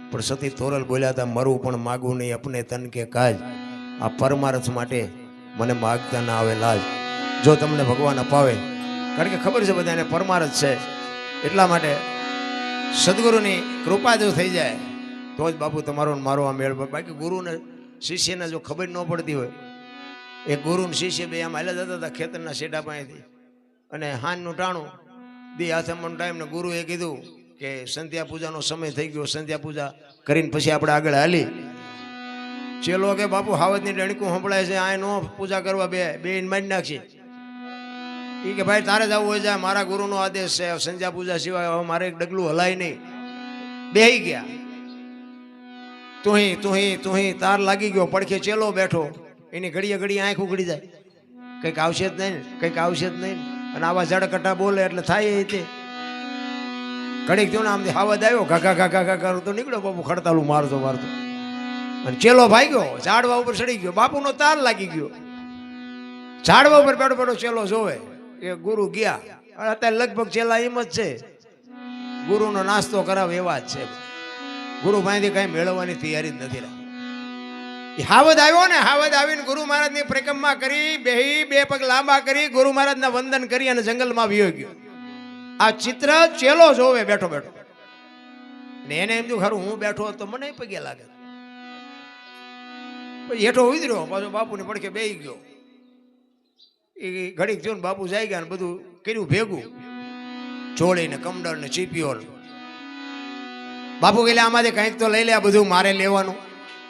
B: પણ સતી તોરલ બોલ્યા હતા મરું પણ માગું નહીં અપને તન કે કાજ. આ પરમાર્થ માટે મને માગતા ના આવે લાજ. જો તમને ભગવાન અપાવે, કારણ કે ખબર છે બધાને પરમાર્થ છે, એટલા માટે સદગુરુની કૃપા જો થઈ જાય તો જ બાપુ તમારો મારો આ મેળ. બાકી ગુરુને શિષ્યને જો ખબર ન પડતી હોય, એ ગુરુ ને શિષ્ય બે આમ હાલ્યા જતા હતા ખેતરના શેઢા પાસેથી, અને હાનનું ટાણું દી આથમનો ટાઈમ ને ગુરુએ કીધું કે સંધ્યા પૂજાનો સમય થઈ ગયો, સંધ્યા પૂજા કરીને પછી આપણે આગળ હાલી. ચેલો કે બાપુ હાવજની ડણકું સંભળાય છે, આ નો પૂજા કરવા બે મારી નાખશે. એ કે ભાઈ તારે જવું હોય જાય, મારા ગુરુનો આદેશ છે, સંધ્યા પૂજા સિવાય હવે મારે એક ડગલું હલાય નહીં. બેહી ગયા. તુહી તાર લાગી ગયો, પડખે ચેલો બેઠો, એની ઘડીએ ઘડીએ આંખ ઉઘડી જાય, કંઈક આવશે જ નહીં, કંઈક આવશે જ નહીં. અને આવા ઝડકટા બોલે એટલે થાય એ રીતે ઘડીક થયું ને આમ હાવજ આવ્યો, ઘા ઘા ઘા કરું તો નીકળ્યો બાપુ ખડતાલું મારતો અને ચેલો ભાગ્યો, ઝાડવા ઉપર ચડી ગયો, બાપુનો તાર લાગી ગયો. ઝાડવા ઉપર બેઠો બેઠો ચેલો જોવે કે ગુરુ ગયા. અત્યારે લગભગ ચેલા એમ જ છે, ગુરુનો નાસ્તો કરાવે એવા જ છે. ગુરુ પાસેથી કઈ મેળવવાની તૈયારી જ નથી. હાવજ આવ્યો ને, હાવજ આવીને ગુરુ મહારાજની પરિક્રમા કરી, બેહી બે પગ લાંબા કરી, ગુરુ મહારાજના વંદન કરી અને જંગલમાં વિયો ગયો. આ ચિત્ર ચેલો જોવે બેઠો બેઠો, ને એને એમ જો ખરું હું બેઠો તો મને પગે લાગે. પછી હેઠો ઉતર્યો, પાછો બાપુને પડખે બેસી ગયો. એ ઘડીક થયું ને બાપુ જાય ગયા ને બધું કર્યું ભેગું, ચોળીને કમડળ ને ચીપીઓ. બાપુ કે આમાંથી કંઈક તો લઈ લે, આ બધું મારે લેવાનું.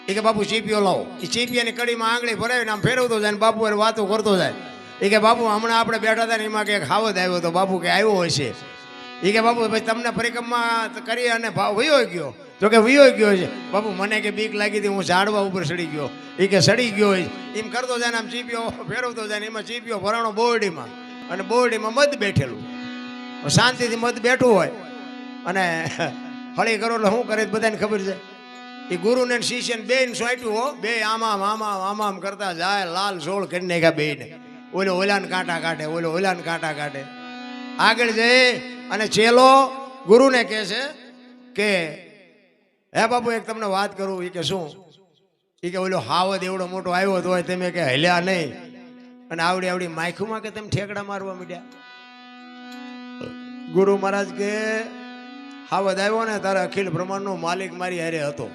B: એ કે બાપુ ચીપીઓ લાવો. એ ચીપિયાની કડીમાં આંગળી ભરાવીને આમ ફેરવતો જાય ને બાપુ વાતો કરતો જાય. એ કે બાપુ હમણાં આપણે બેઠા હતા ને એમાં કંઈક હાવત આવ્યો તો બાપુ કે આવ્યો હોય છે. એ કે બાપુ ભાઈ તમને પરિક્રમા કરી અને ભાવ વયો ગયો? તો કે વયો ગયો છે. બાપુ મને કે બીક લાગી હતી, હું ઝાડવા ઉપર સડી ગયો. એ કે સડી ગયો હોય એમ કરતો જાય ને આમ ચીપીઓ ફેરવતો જાય ને એમાં ચીપીઓ ભરાણો બોરડીમાં, અને બોરડીમાં મધ બેઠેલું. શાંતિથી મધ બેઠું હોય અને હળી કરો એટલે શું કરે બધાને ખબર છે. એ ગુરુને શિષ્યને બેન સોંટ્યું હો, બે આમામ આમામ આમામ કરતા જાય, લાલ સોળ કરી નાખ્યા બેને. ઓલો ઓલાને કાંટા કાઢે, ઓલો ઓલાને કાંટા કાઢે. આગળ જઈ અને ચેલો ગુરુને કહે છે કે હે બાપુ એક તમને વાત કરું. એ કે શું? એ કે ઓલો હાવદ એવડો મોટો આવ્યો તો તમે કે હલ્યા નહીં અને આવડી આવડી માયખુમાં કે તમે ઠેકડા મારવા માંડ્યા. ગુરુ મહારાજ કે હાવદ આવ્યો ને તારે અખિલ બ્રહ્માંડનો માલિક મારી હારે હતો,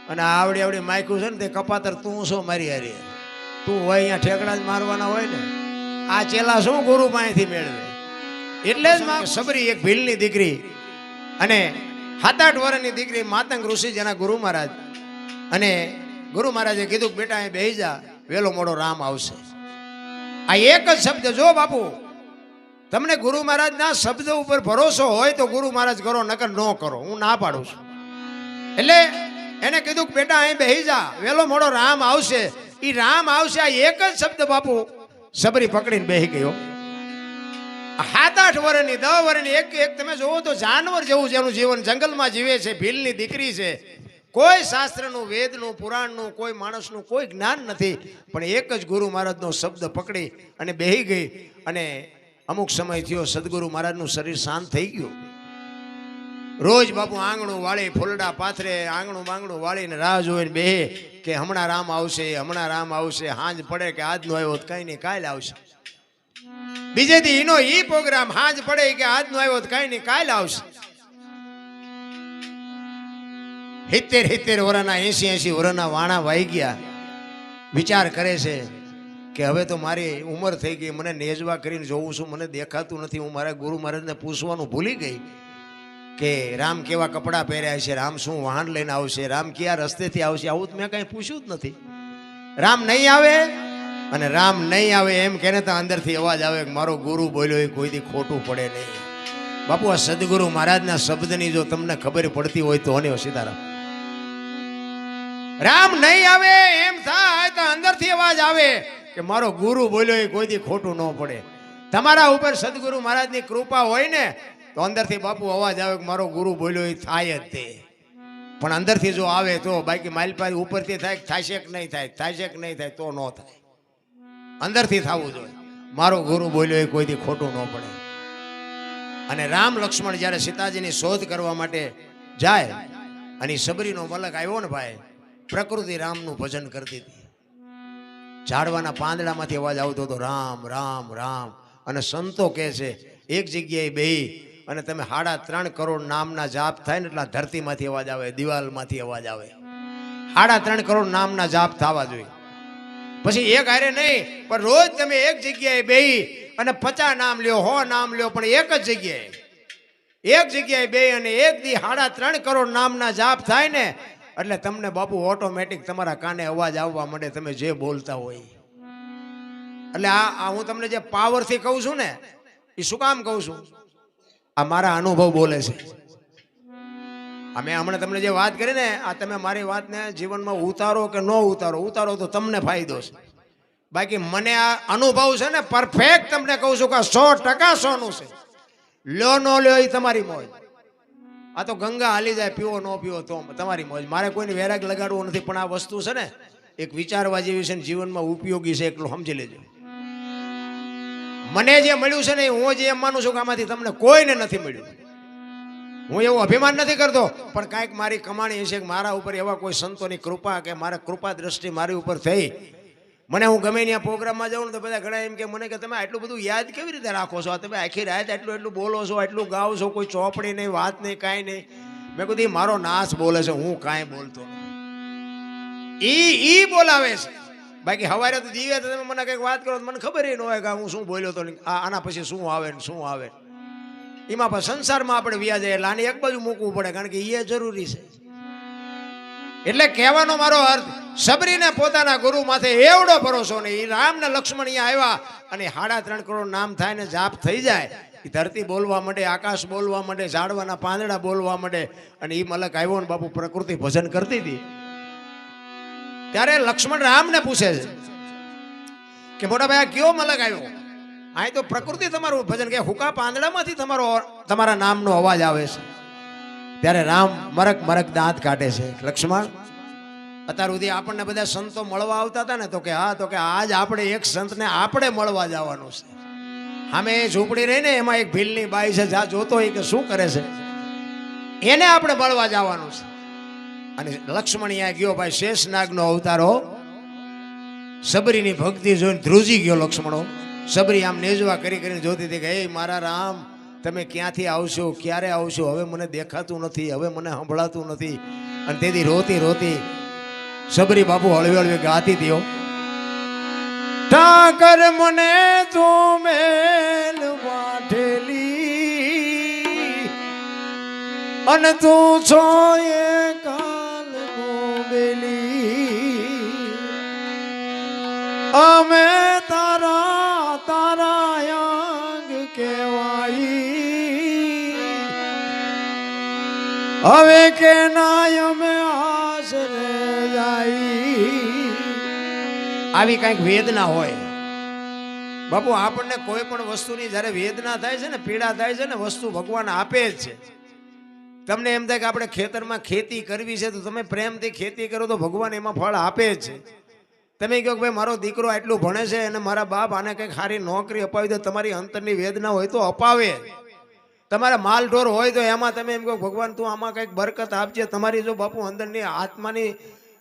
B: અને આવડી આવડી માયખું છે ને તે કપાતર તું છો મારી હારે. તું હોય અહીંયા ઠેકડા જ મારવાના હોય ને, આ ચેલા શું ગુરુ પાસેથી મેળવે? એટલે જ સબરી એક ભીલની દીકરી અને 7-8 વર્ષની દીકરી માતંગ ઋષિ જેના ગુરુ મહારાજ, અને ગુરુ મહારાજે કીધું કે બેટા અહીં બેહી જા, વેલો મોડો રામ આવશે. આ એક જ શબ્દ, જો બાપુ તમને ગુરુ મહારાજના શબ્દ ઉપર ભરોસો હોય તો ગુરુ મહારાજ કરો, નકર ન કરો. હું ના પાડું છું. એટલે એને કીધું કે બેટા અહીં બેહી જા, વેલો મોડો રામ આવશે. એ રામ આવશે આ એક જ શબ્દ બાપુ સબરી પકડીને બેહી ગયો. 7-8 વર્ષની 10 વર્ષની એક તમે જોવો તો જાનવર જેવું જેનું જીવન જંગલમાં જીવે છે. ભીલની દીકરી છે, કોઈ શાસ્ત્રનું, વેદનું, પુરાણનું, કોઈ માણસનું કોઈ જ્ઞાન નથી, પણ એક જ ગુરુ મહારાજનો શબ્દ પકડી અને બેહી ગઈ. અને અમુક સમય થયો, સદગુરુ મહારાજનું શરીર શાંત થઈ ગયું. રોજ બાપુ આંગણું વાળી, ફૂલડા પાથરે, આંગણું માંગણું વાળીને રાહ જોઈને બેહે કે હમણાં રામ આવશે, હમણાં રામ આવશે. હાંજ પડે કે આજનો આવ્યો કઈ નહીં કાલે આવશે. બીજે દી એનો ઈ પ્રોગ્રામ, હાંજ પડે કે આજનો આવ્યો કઈ નહીં કાલે આવશે. 70-70 વર્ષના 80-80 વર્ષના વાણા વાઈ ગયા. વિચાર કરે છે કે હવે તો મારી ઉંમર થઈ ગઈ, મને નેજવા કરીને જોઉં છું, મને દેખાતું નથી. હું મારા ગુરુ મહારાજને પૂછવાનું ભૂલી ગઈ કે રામ કેવા કપડાં પહેર્યા છે, રામ શું વાહન લઈને આવશે, રામ કયા રસ્તેથી આવશે. આવું મેં કાંઈ પૂછ્યું જ નથી. રામ નહીં આવે, અને રામ નહીં આવે એમ કહે તો અંદરથી અવાજ આવે કે મારો ગુરુ બોલ્યો એ કોઈથી ખોટું પડે નહીં. બાપુ આ સદગુરુ મહારાજના શબ્દની જો તમને ખબર પડતી હોય તો અને સીતારામ, રામ નહીં આવે એમ થાય તો અંદરથી અવાજ આવે કે મારો ગુરુ બોલ્યો એ કોઈથી ખોટું ન પડે. તમારા ઉપર સદગુરુ મહારાજની કૃપા હોય ને તો અંદરથી બાપુ અવાજ આવે કે મારો ગુરુ બોલ્યો એ થાય જ તે. પણ અંદરથી જો આવે તો, બાકી માલપારી ઉપરથી થાય થશે કે નહીં થાય, થશે કે નહીં થાય તો ન થાય. અંદરથી થવું જોઈએ મારો ગુરુ બોલ્યો એ કોઈથી ખોટું ન પડે. અને રામ લક્ષ્મણ જ્યારે સીતાજીની શોધ કરવા માટે જાય અને સબરીનો મલક આવ્યો ને ભાઈ, પ્રકૃતિ રામનું ભજન કરતી હતી. ઝાડવાના પાંદડામાંથી અવાજ આવતો હતો રામ રામ રામ. અને સંતો કહે છે એક જગ્યાએ બેહી અને તમે 3.5 કરોડ નામના જાપ થાય ને એટલે ધરતીમાંથી અવાજ આવે, દિવાલમાંથી અવાજ આવે. 3.5 કરોડ નામના જાપ થવા જોઈએ. પછી એક હારે નહીં, પણ રોજ તમે એક જગ્યાએ બેહી અને 50 નામ લ્યો, 100 નામ લ્યો, પણ એક જ જગ્યાએ બેહી અને એક દી 3.5 કરોડ નામના જાપ થાય ને એટલે તમને બાપુ ઓટોમેટિક તમારા કાને અવાજ આવવા માંડે, તમે જે બોલતા હોય. એટલે આ હું તમને જે પાવરથી કહું છું ને એ શું કામ કહું છું, આ મારા અનુભવ બોલે છે. અમે હમણાં તમને જે વાત કરી ને, આ તમે મારી વાતને જીવનમાં ઉતારો કે ન ઉતારો તો તમને ફાયદો છે. બાકી મને આ અનુભવ છે ને પરફેક્ટ તમને કહું છું કે 100% સોનું છે. લ્યો ન લ્યો એ તમારી મોજ. આ તો ગંગા હાલી જાય, પીવો ન પીવો તો તમારી મોજ. મારે કોઈને વેરાગ લગાડવો નથી, પણ આ વસ્તુ છે ને એક વિચારવા જેવી છે ને જીવનમાં ઉપયોગી છે, એટલું સમજી લેજો. મને જે મળ્યું છે ને હું જે એમ માનું છું કે આમાંથી તમને કોઈને નથી મળ્યું. હું એવું અભિમાન નથી કરતો, પણ કાંઈક મારી કમાણી હશે કે મારા ઉપર એવા કોઈ સંતોની કૃપા કે મારા કૃપા દ્રષ્ટિ મારી ઉપર થઈ. મને હું ગમે ત્યાં પ્રોગ્રામમાં જાઉં ને તો બધા ઘણા એમ કે મને કે તમે આટલું બધું યાદ કેવી રીતે રાખો છો, તમે આખી રાત એટલું બોલો છો, આટલું ગાઓ છો, કોઈ ચોપડી નહીં, વાત નહીં, કાંઈ નહીં. મેં કીધું મારો નાશ બોલે છે, હું કાંઈ બોલતો નહીં. ઈ બોલાવે છે. બાકી હવારે તો જીવે તો તમે મને કઈક વાત કરો તો મને ખબર ન હોય કે હું શું બોલ્યો તો આના પછી શું આવે ને શું આવે. એમાં પણ સંસારમાં આપણે વ્યાજ એટલે આને એક બાજુ મૂકવું પડે કારણ કે એ જરૂરી છે. એટલે કહેવાનો મારો અર્થ સબરીને પોતાના ગુરુ માથે એવડો ભરોસો નહીં. રામ ને લક્ષ્મણ અહીંયા આવ્યા અને 3.5 કરોડ નામ થાય ને જાપ થઈ જાય. એ ધરતી બોલવા માંડે, આકાશ બોલવા માંડે, ઝાડવાના પાંદડા બોલવા માંડે. અને એ મલક આવ્યો ને બાપુ પ્રકૃતિ ભજન કરતી હતી. ત્યારે લક્ષ્મણ રામને પૂછે છે કે મોટા ભાઈ કયો મલક આવ્યો? અહીં તો પ્રકૃતિ તમારું ભજન કે હુકા પાંદડામાંથી તમારા નામનો અવાજ આવે છે. ત્યારે રામ મરક મરક દાંત કાઢે છે. લક્ષ્મણ, અત્યાર સુધી આપણને બધા સંતો મળવા આવતા હતા ને, તો કે હા, તો કે આજ આપણે એક સંતને આપણે મળવા જવાનું છે. સામે એ ઝૂંપડી રહી ને એમાં એક ભીલની બાઈ છે, જા જોતો હોય કે શું કરે છે, એને આપણે મળવા જવાનું છે. અને લક્ષ્મણ અહીંયા ગયો ભાઈ, શેષનાગનો અવતારો. સબરીની ભક્તિ જોઈને ધ્રુજી ગયો લક્ષ્મણો. સબરી આમ નેજવા કરી કરીને જોતી હતી કે હે મારા રામ, તમે ક્યાંથી આવશો, ક્યારે આવશો, હવે મને દેખાતું નથી, હવે મને સંભળાતું નથી. અને તેથી રોતી રોતી સબરી બાપુ હળવે હળવે ગાતી દો. ઠાકર મને તું મેલ વાઠેલી અને તું છો એ કાલ બેલી, અમે તારા તારા અંગ કેવાઈ, હવે કે નાય અમે આશરે જાય. આવી કઈક વેદના હોય બાપુ. આપણને કોઈ પણ વસ્તુની જ્યારે વેદના થાય છે ને, પીડા થાય છે ને, વસ્તુ ભગવાન આપે જ છે. તમને એમ થાય કે આપણે ખેતરમાં ખેતી કરવી છે તો તમે પ્રેમથી ખેતી કરો તો ભગવાન એમાં ફળ આપે જ છે. તમે કહો કે ભાઈ મારો દીકરો આટલું ભણે છે અને મારા બાપ આને કંઈક સારી નોકરી અપાવી દે, તમારી અંતરની વેદના હોય તો અપાવે. તમારા માલ ઢોર હોય તો એમાં તમે એમ કહો ભગવાન તું આમાં કંઈક બરકત આપજે. તમારી જો બાપુ અંદરની આત્માની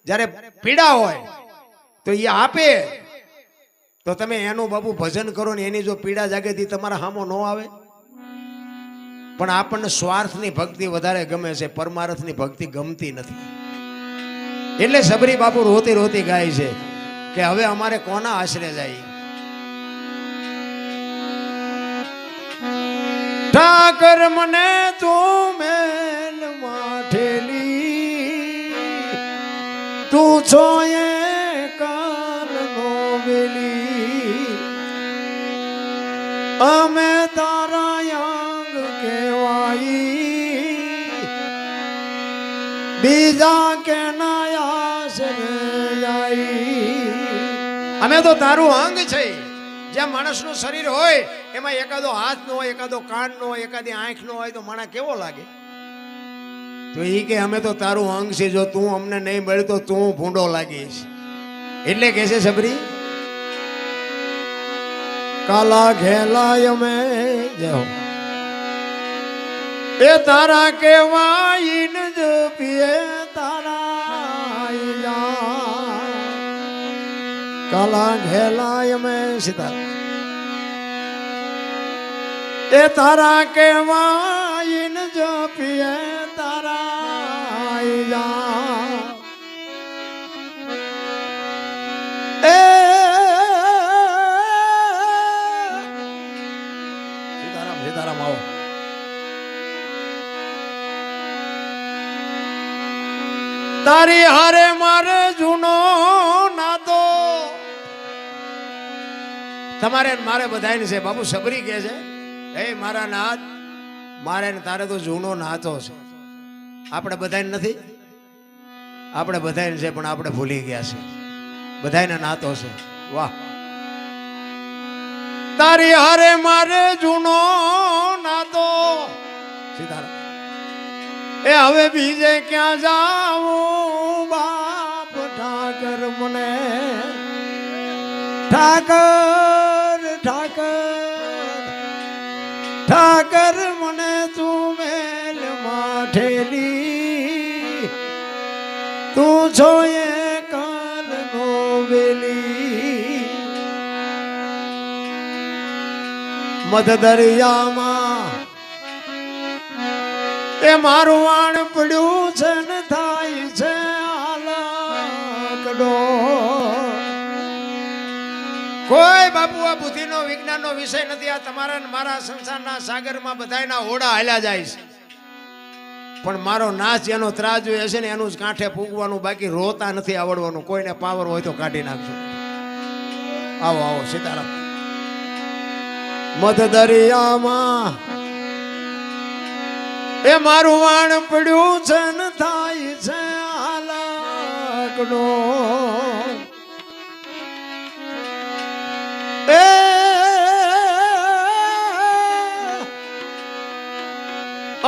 B: જ્યારે પીડા હોય તો એ આપે. તો તમે એનું બાપુ ભજન કરો ને એની જો પીડા જાગેથી તમારા સામો ન આવે. પણ આપણને સ્વાર્થની ભક્તિ વધારે ગમે છે, પરમાર્થની ભક્તિ ગમતી નથી. એટલે સબરી બાપુ રોતી રોતી ગાય છે કે હવે અમારે કોના આશરે જાય. ઠાકર મને તું મેલ માઠેલી, તું છો એ કાલ નો બેલી, અમે તારા અંગ કેવાઈ, બીજા કે અમે તો તારું અંગ છે. જ્યાં માણસનું શરીર હોય એમાં એકાદો હાથ નો હોય, એકાદો કાન નો હોય, એકાદી આંખ નો હોય તો માણસ કેવો લાગે? તો એ કે અમે તો તારું અંગ છે, જો તું અમને નહીં મળ્યું તો તું ભૂંડો લાગીશ. એટલે કે છે સબરી કાલા ઘેલાય અમે જાઓ એ તારા કેવાય ન જ પીએ તારા કાલા ઘેલાય મેં સીતા એ તારા કેવાય ન જપીએ તારા એ સીતારામ સીતારામ આવો. તારી હારે મારે જૂનો નાતો, તમારે મારે બધાને છે બાપુ. સબરી કહે છે હે મારા નાથ, મારે ને તારે તો જૂનો નાતો છે. આપણે બધાને નથી, આપણે બધાને છે પણ આપણે ભૂલી ગયા છે. બધાને નાતો છે. વાહ. તારી હારે મારે જૂનો નાતો સીતારામ. એ હવે બીજે ક્યાં જાઉં બાપ? ઠાકર મને ઠાકર ઠાકર ઠાકર મને તું મેલ માઠેલી, તું છો એ કાલ નો વેલી, મધ દરિયામાં એ મારું વાણ પડ્યું છે ને થાય છે આલક બાપુ આ બુદ્ધિનો વિજ્ઞાનનો વિષય નથી. આ તમારા ને મારા સંસારના સાગરમાં બધાયના હોડા હાલ્યા જાય છે, પણ મારો નાશ જેનો ત્રાજુ હશે ને એનું જ કાંઠે પૂગવાનું, બાકી રોતા નથી આવડવાનું. કોઈને પાવર હોય તો કાઢી નાખજો. આવો આવો સીતારામ. મધ દરિયામાં એ મારું વાણ પડ્યું છે ને થાય છે હાલાકડો. એ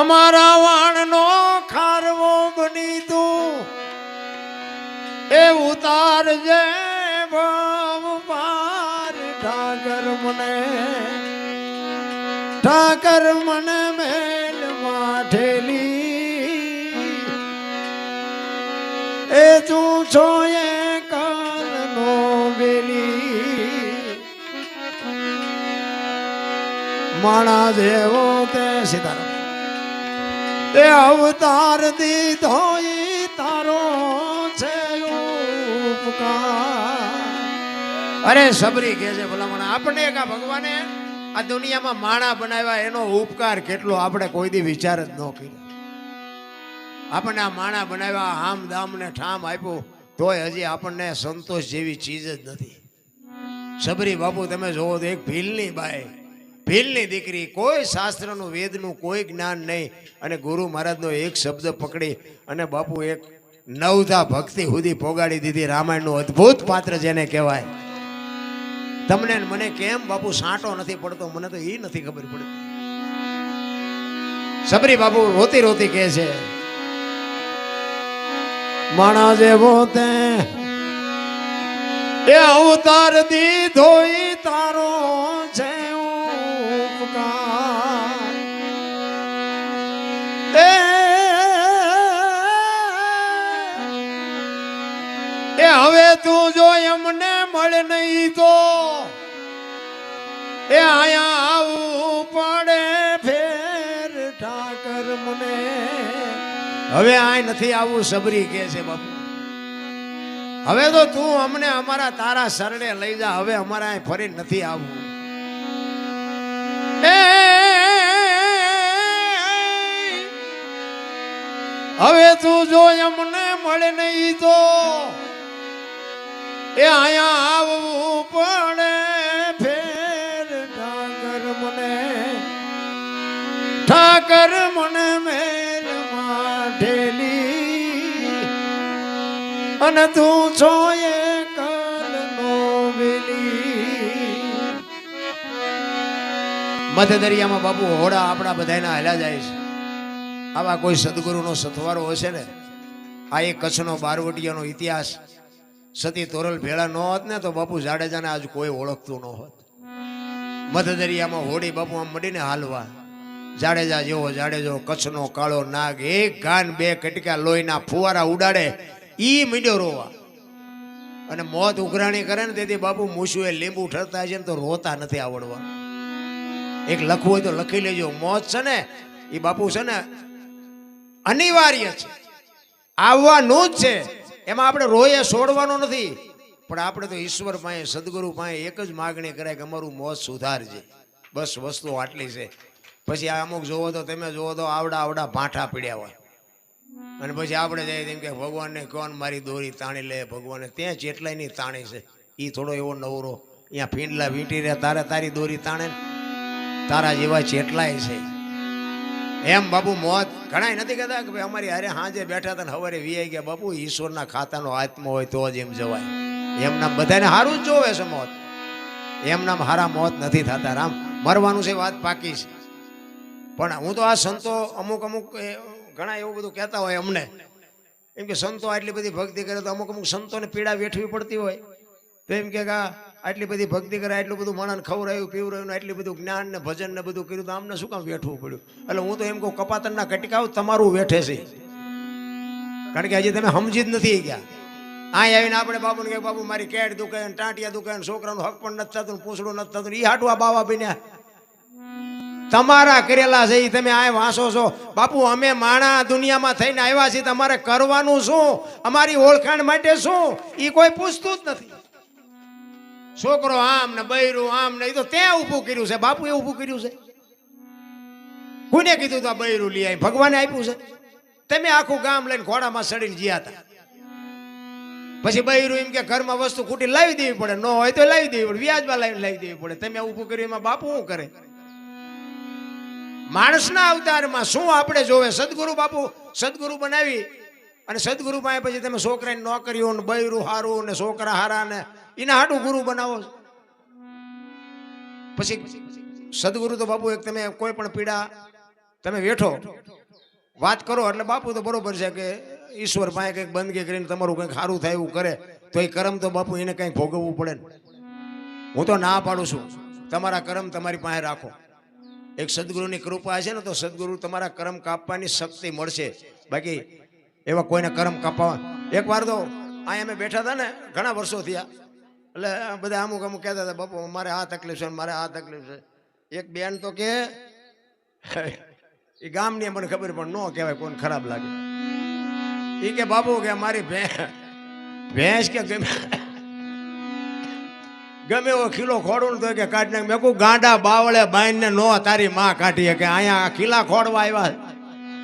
B: અમારા વાણનો ખારવો બની તું એ ઉતારજે ભાવ પાર. ઠાકર મને મેલ માઠેલી એ તું છો એ કાલનો વેલી. માણા જેવો તે સીતારામ તે અવતાર દીધો ઈ તારો છે ઉપકાર. અરે સબરી કે છે ભલામણ આપણે એક આ ભગવાને આ દુનિયામાં માણા બનાવ્યા એનો ઉપકાર કેટલો આપણે કોઈ દી વિચાર જ ન કર્યો. આપણને આ માણા બનાવ્યા, હામ દામ ને ઠામ આપ્યું, તોય હજી આપણને સંતોષ જેવી ચીજ જ નથી. સબરી બાપુ તમે જોવો તો એક ભીલની બાઈ, ભીલની દીકરી, કોઈ શાસ્ત્રનું વેદનું કોઈ જ્ઞાન નહીં, અને ગુરુ મહારાજનો એક શબ્દ પકડી અને બાપુ એક નવધા ભક્તિ સુધી પોગાડી દીધી. રામાયણનું અદ્ભુત પાત્ર જેને કહેવાય. તમને મને કેમ બાપુ સાંટો નથી પડતો, મને તો એ નથી ખબર પડતી. સબરી બાપુ રોતી રોતી કહે છે માણા જેવો તે એ અવતાર દીધો ઈ તારો છે ઉપકાર. એ હવે તું જો એમને મળે નહીં તો એ આયા આવું પડે ફેર. ઠાકર મને હવે આય નથી આવું. સબરી કે છે બાપુ હવે તો તું અમને અમારા તારા શરણે લઈ જા. હવે અમારા અહીં ફરી નથી આવવું. હવે તું જો અમને મળે નહીં તો એ આયા આવવું પડે ફેર. ઠાકર મને મેલ માઠેલી અને તું છો એ કાલનો વેલી. મધ્ય દરિયામાં બાપુ હોડા આપણા બધાના હાલ્યા જાય છે. આવા કોઈ સદગુરુનો સથવારો હશે ને. આ એક કચ્છનો બારવટીયાનો ઇતિહાસ. સતી તોરલ ભેળા ન હોત ને તો બાપુ જાડેજાને આજ કોઈ ઓળખતું ન હોત. મધ્ય દરિયામાં હોડી બાપુ આમ મડીને હાલવા. જાડેજા જેવો જાડેજો, કચ્છનો કાળો નાગ, એક ગાન બે કટકા લોહીના ફુવારા ઉડાડે, ઈ મીડ્યો રોવા. અને મોત ઉઘરાણી કરે ને તેથી બાપુ મૂછુએ લીંબુ ઠરતા છે ને તો રોતા નથી આવડવા. એક લખવું હોય તો લખી લેજો. મોત છે ને એ બાપુ છે ને અનિવાર્ય છે, આવવાનું જ છે. એમાં આપણે રોયે છોડવાનો નથી. પણ આપણે તો ઈશ્વર પાસે, સદગુરુ પાસે એક જ માગણી કરાય કે અમારું મોત સુધારજે. બસ વસ્તુ આટલી છે. પછી આ અમુક જોવો તો તમે જોવો તો આવડા આવડા ભાંઠા પીડ્યા હોય, અને પછી આપણે જઈએ તેમ કે ભગવાનને કોણ મારી દોરી તાણી લે. ભગવાને ત્યાં જેટલાય ની તાણી છે. એ થોડો એવો નવરો અહીંયા ફીંડલા વીંટી રહ્યા, તારે તારી દોરી તાણે ને તારા જેવા જેટલાય છે. એમ બાપુ મોત ઘણા નથી કહેતા કે ભાઈ અમારી હારે હાજે બેઠા હતા ને હવારે વીઆઈ ગયા. બાપુ ઈશ્વરના ખાતાનો આત્મા હોય તો જ એમ જવાય. એમ નામ બધાને સારું જ જોવે છે મોત. એમ નામ હારા મોત નથી થતા. રામ મરવાનું છે, વાત પાકી છે. પણ હું તો આ સંતો અમુક ઘણા એવું બધું કહેતા હોય અમને, એમ કે સંતો આટલી બધી ભક્તિ કરે તો અમુક સંતોને પીડા વેઠવી પડતી હોય. તો એમ કે આટલી બધી ભક્તિ કરે, આટલું બધું માણસને ખવડાવ્યું પીવડાવ્યું, આટલું બધું જ્ઞાન ને ભજન ને બધું કર્યું, તો આમને શું કામ વેઠવું પડ્યું? એટલે હું તો એમ કહું કપાતરના કટકાવ તમારું વેઠે છે. કારણ કે હજી તમે સમજી જ નથી ગયા. અહીં આવીને આપણે બાબુને કે બાબુ મારી કેડ દુકાન, ટાંટિયા દુકાન, છોકરાનું હક પણ નથી થતું, પૂછડું નથી થતું, એ હાટવા બાવા બન્યા. તમારા કરેલા છે એ તમે આ વાંસો છો. બાપુ અમે માણા દુનિયામાં થઈને આવ્યા છીએ, તમારે કરવાનું શું? અમારી ઓળખાણ માટે શું? એ કોઈ પૂછતું જ નથી. છોકરો આમ ને બૈરું આમ ને, એ તો ત્યાં ઊભું કર્યું છે. બાપુએ ઊભું કર્યું છે? કોને કીધું તો આ બૈરું લઈ આવી? ભગવાને આપ્યું છે. તમે આખું ગામ લઈને ઘોડામાં ચડીને જ્યાં હતા. પછી બૈરું એમ કે ઘરમાં વસ્તુ ખૂટી લાવી દેવી પડે, ન હોય તો લાવી દેવી પડે, વ્યાજમાં લાવી દેવી પડે. તમે ઊભું કર્યું એમાં બાપુ શું કરે? માણસના અવતારમાં શું આપણે જોવે? સદગુરુ બાપુ સદગુરુ બનાવી અને સદગુરુ પાસે પછી તમે છોકરાની નોકરીઓ ને બૈરું હારું ને છોકરા હારા ને એના હાટું ગુરુ બનાવો. પછી સદગુરુ તો બાપુ એક તમે કોઈ પણ પીડા તમે વેઠો વાત કરો એટલે બાપુ તો બરોબર છે કે ઈશ્વર પાસે કંઈક બંદગી કરીને તમારું કંઈક સારું થાય એવું કરે તો એ કરમ તો બાપુ એને કંઈક ભોગવવું પડે ને. હું તો ના પાડું છું, તમારા કરમ તમારી પાસે રાખો. એક સદગુરુની કૃપા છે ને તો સદગુરુ તમારા કરમ કાપવાની શક્તિ મળશે. બાકી એવા કોઈને કરમ કાપવા. એક વાર તો અહીંયા અમે બેઠા હતા ને, ઘણા વર્ષો થયા, એટલે બધા અમુક અમુક કહેતા હતા બાપુ મારે આ તકલીફ છે, મારે આ તકલીફ છે. એક બેન તો કે એ ગામની મને ખબર પણ ન કહેવાય, કોઈને ખરાબ લાગે. એ કે બાપુ કે મારી ભેંસ કે ગમે એવો ખીલો ખોડું ને તો કે કાઢી નાખ. મેં કહું ગાંડા બાવળે બાઈને નો તારી માં કાઢી કે અહીંયા ખીલા ખોડવા આવ્યા.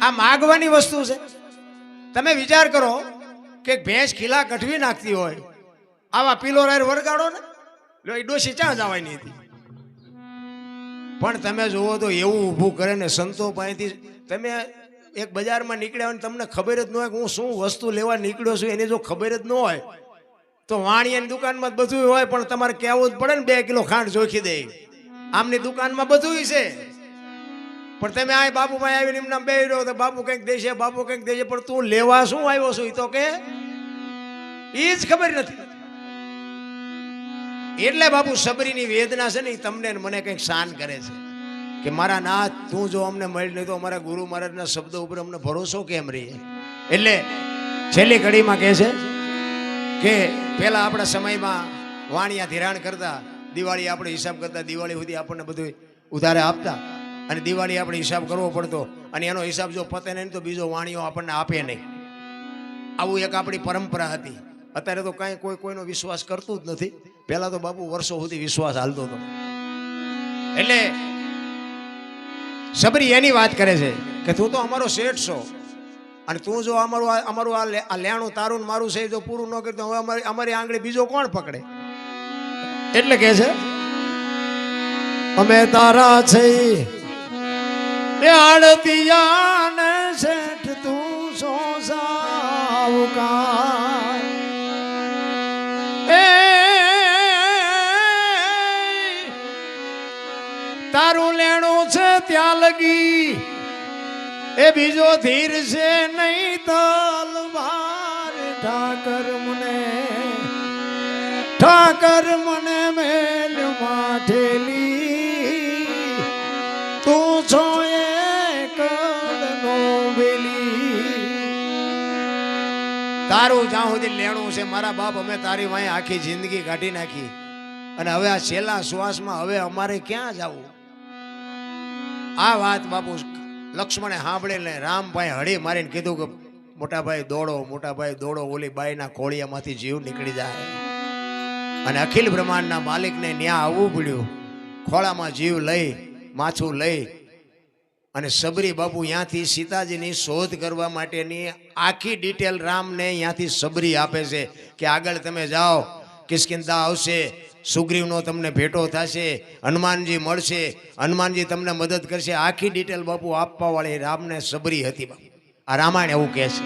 B: આ માગવાની વસ્તુ છે. તમે વિચાર કરો કે ભેંસ ખીલા કઢવી નાખતી હોય, આવા પીલો રાયર વરગાડો ને, લો એ ડોશી ક્યાં જવાની હતી? પણ તમે જુઓ તો એવું ઊભું કરે ને સંતો પાસેથી. તમે એક બજારમાં નીકળ્યા હોય ને તમને ખબર જ ન હોય કે હું શું વસ્તુ લેવા નીકળ્યો છું, એની જો ખબર જ ન હોય તો વાણિયાની દુકાનમાં જ બધું હોય, પણ તમારે કહેવું જ પડે ને 2 કિલો ખાંડ જોખી દે. આમની દુકાનમાં બધું છે, પણ તમે આ બાપુ ભાઈ આવીને એમના બે રહ્યો તો બાપુ કંઈક દેશે, બાપુ કંઈક દેશે, પણ તું લેવા શું આવ્યો છું એ તો કે એ જ ખબર નથી. એટલે બાપુ સબરીની વેદના છે ને એ તમને મને કંઈક શાન કરે છે કે મારા નાથ તું જો અમને મળી નહીં તો અમારા ગુરુ મહારાજના શબ્દો ઉપર અમને ભરોસો કેમ રહીએ. એટલે છેલ્લી ઘડીમાં કહે છે કે પહેલા આપણા સમયમાં વાણિયા ધિરાણ કરતા, દિવાળી આપણે હિસાબ કરતા, દિવાળી સુધી આપણને બધું ઉધારે આપતા અને દિવાળી આપણે હિસાબ કરવો પડતો અને એનો હિસાબ જો પતે નહીં તો બીજો વાણીઓ આપણને આપે નહીં. આવું એક આપણી પરંપરા હતી. અત્યારે તો કાંઈ કોઈનો વિશ્વાસ કરતું જ નથી. પહેલા તો બાપુ વર્ષો સુધી વિશ્વાસ હાલતો હતો. એટલે સબરી એની વાત કરે છે કે તું તો અમારો શેઠ છો અને તું જો અમારું આ લેણું તારું ને મારું છે જો પૂરું ન કરતો હવે અમારી આંગળી બીજો કોણ પકડે? એટલે કે છે અમે તારા છે આડતિયા ને શેઠ તું સો સાવકાર. તારું લેણું છે ત્યાં લગી એ બીજો ધીર છે નહીં તલવાર. ઠાકર મને મેલ માઠેલી તું છો એકલનો વેલી. તારું જ્યાં સુધી લેણું છે મારા બાપ અમે તારી વાંહે આખી જિંદગી કાઢી નાખી અને હવે આ છેલ્લા શ્વાસમાં હવે અમારે ક્યાં જવું? આ વાત બાપુ લક્ષ્મણે સાંભળીને રામભાઈ હળી મારીને કીધું કે મોટાભાઈ દોડો, ઓલી બાઈના કોળિયામાંથી જીવ નીકળી જાય. અને અખિલ બ્રહ્માંડના માલિકને ન્યા આવવું પડ્યું. ખોળામાં જીવ લઈ, માથું લઈ અને સબરી બાપુ ત્યાંથી સીતાજીની શોધ કરવા માટેની આખી ડિટેલ રામને ત્યાંથી સબરી આપે છે કે આગળ તમે જાઓ, કિષ્કિંધા આવશે, સુગ્રીવનો તમને ભેટો થશે, હનુમાનજી મળશે, હનુમાનજી તમને મદદ કરશે. આખી ડિટેલ બાપુ આપવા વાળી રામને સબરી હતી. આ રામાયણ એવું કહે છે.